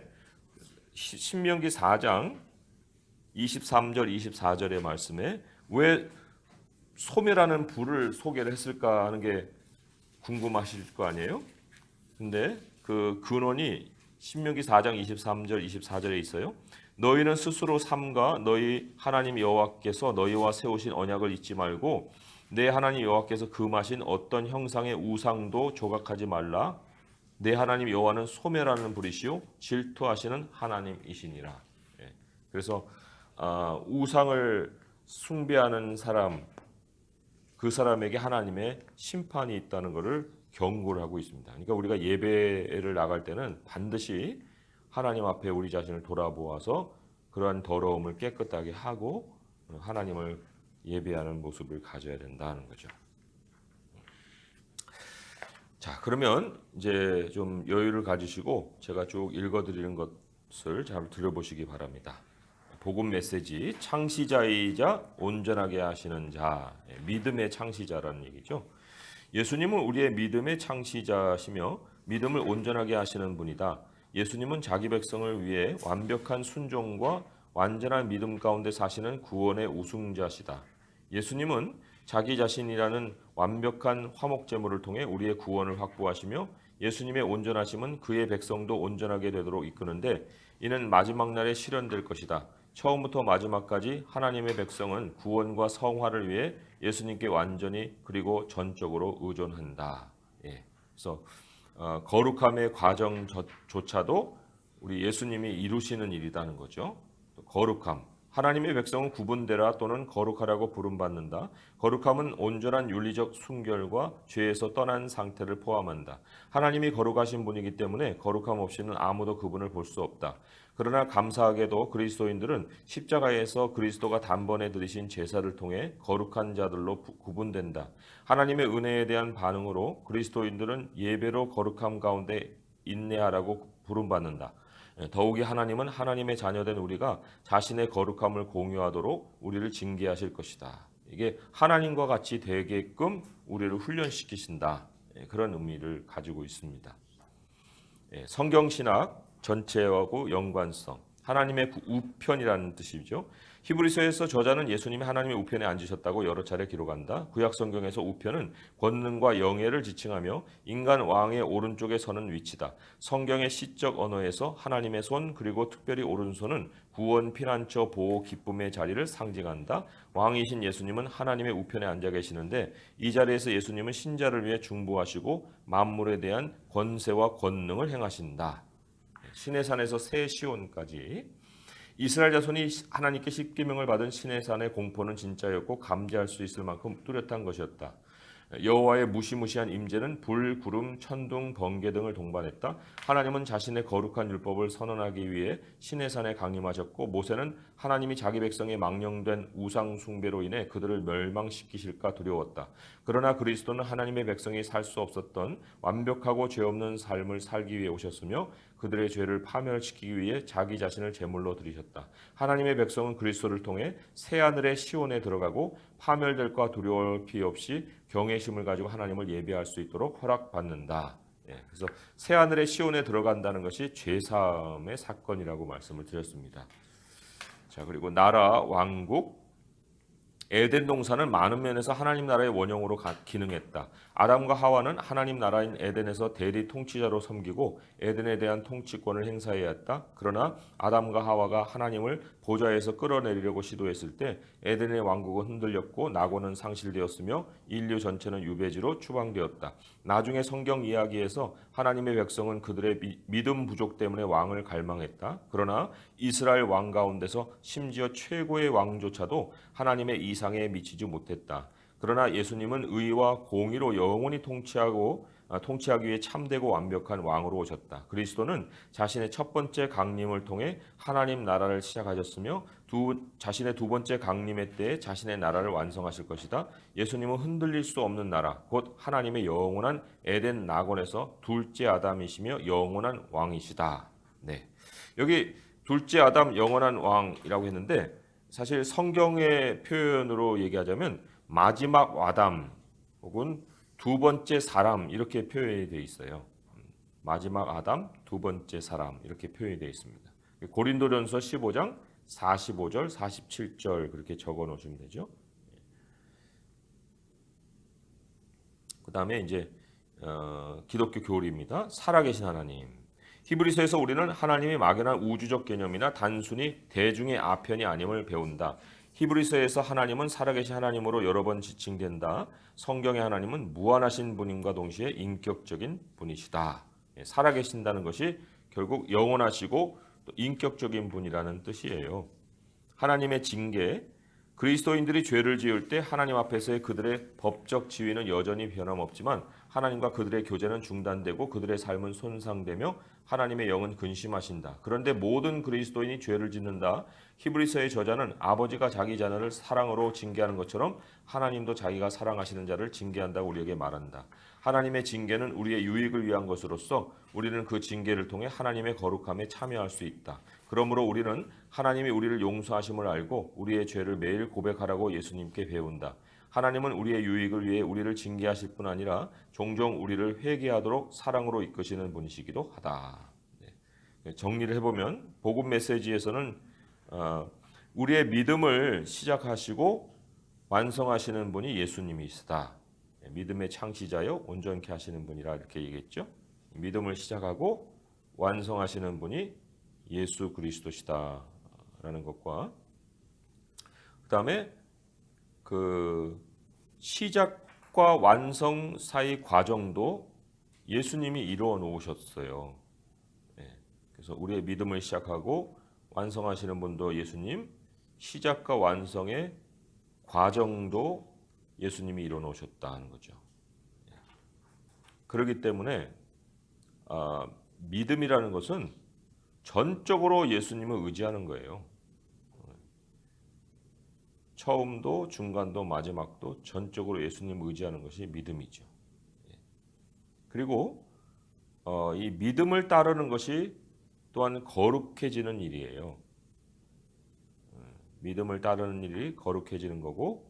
신명기 4장 23절, 24절의 말씀에 왜 소멸하는 불을 소개를 했을까 하는 게 궁금하실 거 아니에요? 근데 그 근원이 신명기 4장 23절, 24절에 있어요. 너희는 스스로 삼가 너희 하나님 여호와께서 너희와 세우신 언약을 잊지 말고 내 하나님 여호와께서 금하신 어떤 형상의 우상도 조각하지 말라. 내 하나님 여호와는 소멸하는 불이시요 질투하시는 하나님이시니라. 그래서 우상을 숭배하는 사람, 그 사람에게 하나님의 심판이 있다는 것을 경고를 하고 있습니다. 그러니까 우리가 예배를 나갈 때는 반드시 하나님 앞에 우리 자신을 돌아보아서 그러한 더러움을 깨끗하게 하고 하나님을 예배하는 모습을 가져야 된다는 거죠. 자, 그러면 이제 좀 여유를 가지시고 제가 쭉 읽어드리는 것을 잘 들어보시기 바랍니다. 복음 메시지 창시자이자 온전하게 하시는 자, 믿음의 창시자라는 얘기죠. 예수님은 우리의 믿음의 창시자시며 믿음을 온전하게 하시는 분이다. 예수님은 자기 백성을 위해 완벽한 순종과 완전한 믿음 가운데 사시는 구원의 우승자시다. 예수님은 자기 자신이라는 완벽한 화목제물을 통해 우리의 구원을 확보하시며 예수님의 온전하심은 그의 백성도 온전하게 되도록 이끄는데 이는 마지막 날에 실현될 것이다. 처음부터 마지막까지 하나님의 백성은 구원과 성화를 위해 예수님께 완전히 그리고 전적으로 의존한다. 그래서 거룩함의 과정조차도 우리 예수님이 이루시는 일이라는 거죠. 거룩함. 하나님의 백성은 구분되라 또는 거룩하라고 부름받는다. 거룩함은 온전한 윤리적 순결과 죄에서 떠난 상태를 포함한다. 하나님이 거룩하신 분이기 때문에 거룩함 없이는 아무도 그분을 볼 수 없다. 그러나 감사하게도 그리스도인들은 십자가에서 그리스도가 단번에 드리신 제사를 통해 거룩한 자들로 구분된다. 하나님의 은혜에 대한 반응으로 그리스도인들은 예배로 거룩함 가운데 인내하라고 부름받는다. 더욱이 하나님은 하나님의 자녀된 우리가 자신의 거룩함을 공유하도록 우리를 징계하실 것이다. 이게 하나님과 같이 되게끔 우리를 훈련시키신다. 그런 의미를 가지고 있습니다. 성경신학 전체하고 연관성. 하나님의 우편이라는 뜻이죠. 히브리서에서 저자는 예수님이 하나님의 우편에 앉으셨다고 여러 차례 기록한다. 구약 성경에서 우편은 권능과 영예를 지칭하며 인간 왕의 오른쪽에 서는 위치다. 성경의 시적 언어에서 하나님의 손 그리고 특별히 오른손은 구원, 피난처, 보호, 기쁨의 자리를 상징한다. 왕이신 예수님은 하나님의 우편에 앉아 계시는데 이 자리에서 예수님은 신자를 위해 중보하시고 만물에 대한 권세와 권능을 행하신다. 시내산에서 새 시온까지 이스라엘 자손이 하나님께 십계명을 받은 시내산의 공포는 진짜였고 감지할 수 있을 만큼 뚜렷한 것이었다. 여호와의 무시무시한 임재는 불, 구름, 천둥, 번개 등을 동반했다. 하나님은 자신의 거룩한 율법을 선언하기 위해 시내산에 강림하셨고 모세는 하나님이 자기 백성의 망령된 우상 숭배로 인해 그들을 멸망시키실까 두려웠다. 그러나 그리스도는 하나님의 백성이 살 수 없었던 완벽하고 죄 없는 삶을 살기 위해 오셨으며 그들의 죄를 파멸시키기 위해 자기 자신을 제물로 드리셨다. 하나님의 백성은 그리스도를 통해 새하늘의 시온에 들어가고 파멸될까 두려울 필요 없이 경외심을 가지고 하나님을 예배할 수 있도록 허락받는다. 그래서 새하늘의 시온에 들어간다는 것이 죄사함의 사건이라고 말씀을 드렸습니다. 자, 그리고 나라, 왕국, 에덴 동산은 많은 면에서 하나님 나라의 원형으로 기능했다. 아담과 하와는 하나님 나라인 에덴에서 대리 통치자로 섬기고 에덴에 대한 통치권을 행사해야 했다. 그러나 아담과 하와가 하나님을 보좌에서 끌어내리려고 시도했을 때 에덴의 왕국은 흔들렸고 낙원은 상실되었으며 인류 전체는 유배지로 추방되었다. 나중에 성경 이야기에서 하나님의 백성은 그들의 믿음 부족 때문에 왕을 갈망했다. 그러나 이스라엘 왕 가운데서 심지어 최고의 왕조차도 하나님의 이상에 미치지 못했다. 그러나 예수님은 의와 공의로 영원히 통치하기 위해 참되고 완벽한 왕으로 오셨다. 그리스도는 자신의 첫 번째 강림을 통해 하나님 나라를 시작하셨으며 자신의 두 번째 강림의 때에 자신의 나라를 완성하실 것이다. 예수님은 흔들릴 수 없는 나라, 곧 하나님의 영원한 에덴 낙원에서 둘째 아담이시며 영원한 왕이시다. 네, 여기 둘째 아담 영원한 왕이라고 했는데 사실 성경의 표현으로 얘기하자면 마지막 아담 혹은 두 번째 사람 이렇게 표현이 되어 있어요. 마지막 아담, 두 번째 사람 이렇게 표현이 되어 있습니다. 고린도전서 15장 45절, 47절 그렇게 적어 놓으시면 되죠. 그 다음에 이제 기독교 교리입니다. 살아계신 하나님. 히브리서에서 우리는 하나님이 막연한 우주적 개념이나 단순히 대중의 아편이 아님을 배운다. 히브리서에서 하나님은 살아계신 하나님으로 여러 번 지칭된다. 성경의 하나님은 무한하신 분임과 동시에 인격적인 분이시다. 살아계신다는 것이 결국 영원하시고 또 인격적인 분이라는 뜻이에요. 하나님의 징계, 그리스도인들이 죄를 지을 때 하나님 앞에서의 그들의 법적 지위는 여전히 변함없지만 하나님과 그들의 교제는 중단되고 그들의 삶은 손상되며 하나님의 영은 근심하신다. 그런데 모든 그리스도인이 죄를 짓는다. 히브리서의 저자는 아버지가 자기 자녀를 사랑으로 징계하는 것처럼 하나님도 자기가 사랑하시는 자를 징계한다고 우리에게 말한다. 하나님의 징계는 우리의 유익을 위한 것으로서 우리는 그 징계를 통해 하나님의 거룩함에 참여할 수 있다. 그러므로 우리는 하나님이 우리를 용서하심을 알고 우리의 죄를 매일 고백하라고 예수님께 배운다. 하나님은 우리의 유익을 위해 우리를 징계하실 뿐 아니라 종종 우리를 회개하도록 사랑으로 이끄시는 분이시기도 하다. 정리를 해보면 복음 메시지에서는 우리의 믿음을 시작하시고 완성하시는 분이 예수님이시다. 믿음의 창시자여 온전케 하시는 분이라 이렇게 얘기했죠. 믿음을 시작하고 완성하시는 분이 예수 그리스도시다라는 것과 그 다음에 그 시작과 완성 사이 과정도 예수님이 이루어 놓으셨어요. 그래서 우리의 믿음을 시작하고 완성하시는 분도 예수님, 시작과 완성의 과정도 예수님이 이루어 놓으셨다는 거죠. 그렇기 때문에 믿음이라는 것은 전적으로 예수님을 의지하는 거예요. 처음도 중간도 마지막도 전적으로 예수님을 의지하는 것이 믿음이죠. 그리고 이 믿음을 따르는 것이 또한 거룩해지는 일이에요. 믿음을 따르는 일이 거룩해지는 거고,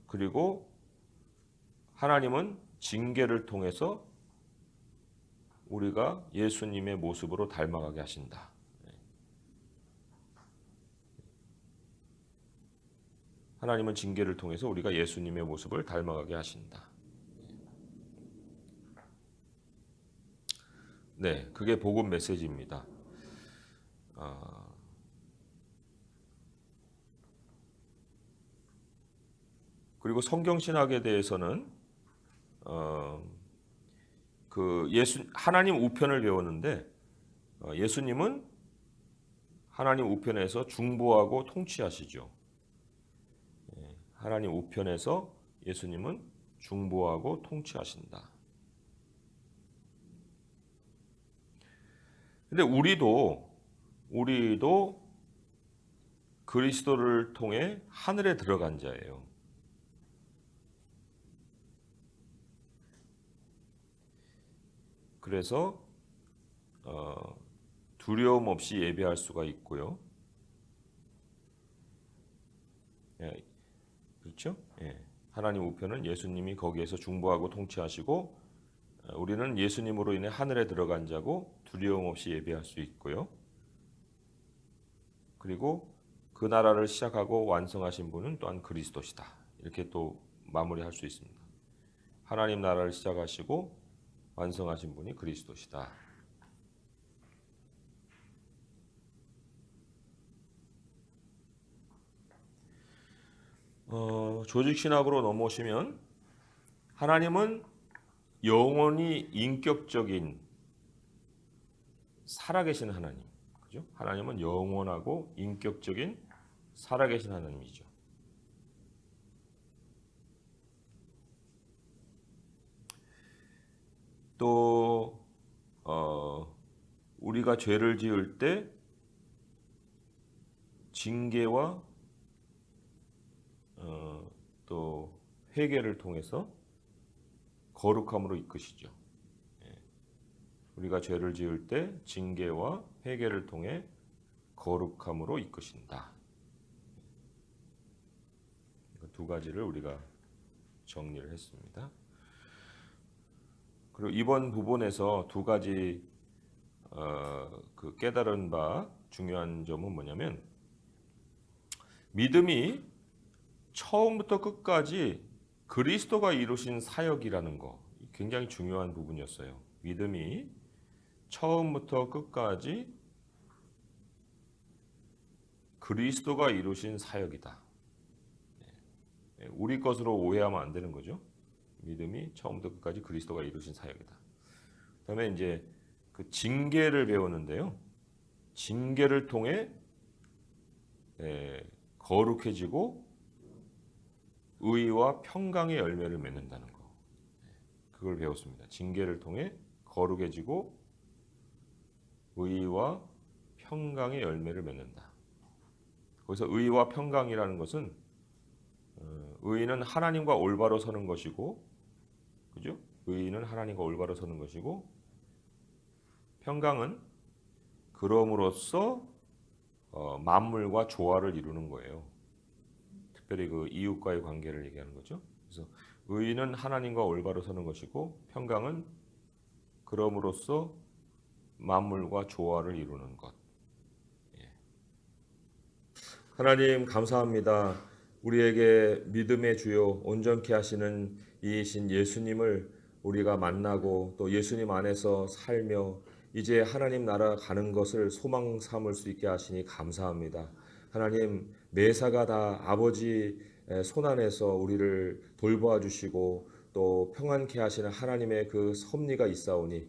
그리고 하나님은 징계를 통해서 우리가 예수님의 모습으로 닮아가게 하신다. 하나님은 징계를 통해서 우리가 예수님의 모습을 닮아가게 하신다. 네, 그게 복음 메시지입니다. 그리고 성경 신학에 대해서는 하나님 우편을 배웠는데 예수님은 하나님 우편에서 중보하고 통치하시죠. 하나님 우편에서 예수님은 중보하고 통치하신다. 근데 우리도 그리스도를 통해 하늘에 들어간 자예요. 그래서 두려움 없이 예배할 수가 있고요. 예, 그렇죠? 예. 하나님 우편은 예수님이 거기에서 중보하고 통치하시고 우리는 예수님으로 인해 하늘에 들어간 자고 두려움 없이 예배할 수 있고요. 그리고 그 나라를 시작하고 완성하신 분은 또한 그리스도시다. 이렇게 또 마무리할 수 있습니다. 하나님 나라를 시작하시고 완성하신 분이 그리스도시다. 조직신학으로 넘어오시면 하나님은 영원히 인격적인 살아계신 하나님, 그죠? 하나님은 영원하고 인격적인 살아계신 하나님이죠. 또 우리가 죄를 지을 때 징계와 또 회개를 통해서 거룩함으로 이끄시죠. 우리가 죄를 지을 때 징계와 회개를 통해 거룩함으로 이끄신다. 두 가지를 우리가 정리를 했습니다. 그리고 이번 부분에서 두 가지 깨달은 바 중요한 점은 뭐냐면 믿음이 처음부터 끝까지 그리스도가 이루신 사역이라는 거 굉장히 중요한 부분이었어요. 믿음이 처음부터 끝까지 그리스도가 이루신 사역이다. 우리 것으로 오해하면 안 되는 거죠. 믿음이 처음부터 끝까지 그리스도가 이루신 사역이다. 그다음에 이제 그 징계를 배우는데요. 징계를 통해 거룩해지고 의와 평강의 열매를 맺는다는 거. 그걸 배웠습니다. 징계를 통해 거룩해지고 의와 평강의 열매를 맺는다. 거기서 의와 평강이라는 것은 의는 하나님과 올바로 서는 것이고, 그죠? 의는 하나님과 올바로 서는 것이고, 평강은 그럼으로써 만물과 조화를 이루는 거예요. 특별히 그 이웃과의 관계를 얘기하는 거죠. 그래서 의는 하나님과 올바로 서는 것이고, 평강은 그럼으로써 만물과 조화를 이루는 것. 하나님 감사합니다. 우리에게 믿음의 주요 온전케 하시는 이이신 예수님을 우리가 만나고 또 예수님 안에서 살며 이제 하나님 나라 가는 것을 소망 삼을 수 있게 하시니 감사합니다. 하나님 매사가 다 아버지 손안에서 우리를 돌보아 주시고 또 평안케 하시는 하나님의 그 섭리가 있사오니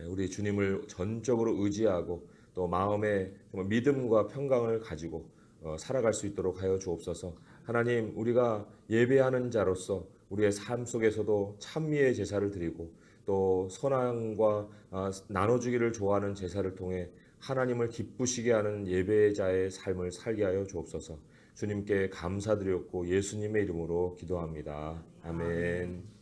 우리 주님을 전적으로 의지하고 또 마음에 정말 믿음과 평강을 가지고 살아갈 수 있도록 하여 주옵소서. 하나님 우리가 예배하는 자로서 우리의 삶 속에서도 찬미의 제사를 드리고 또 선함과 나눠주기를 좋아하는 제사를 통해 하나님을 기쁘시게 하는 예배자의 삶을 살게 하여 주옵소서. 주님께 감사드렸고 예수님의 이름으로 기도합니다. 아멘.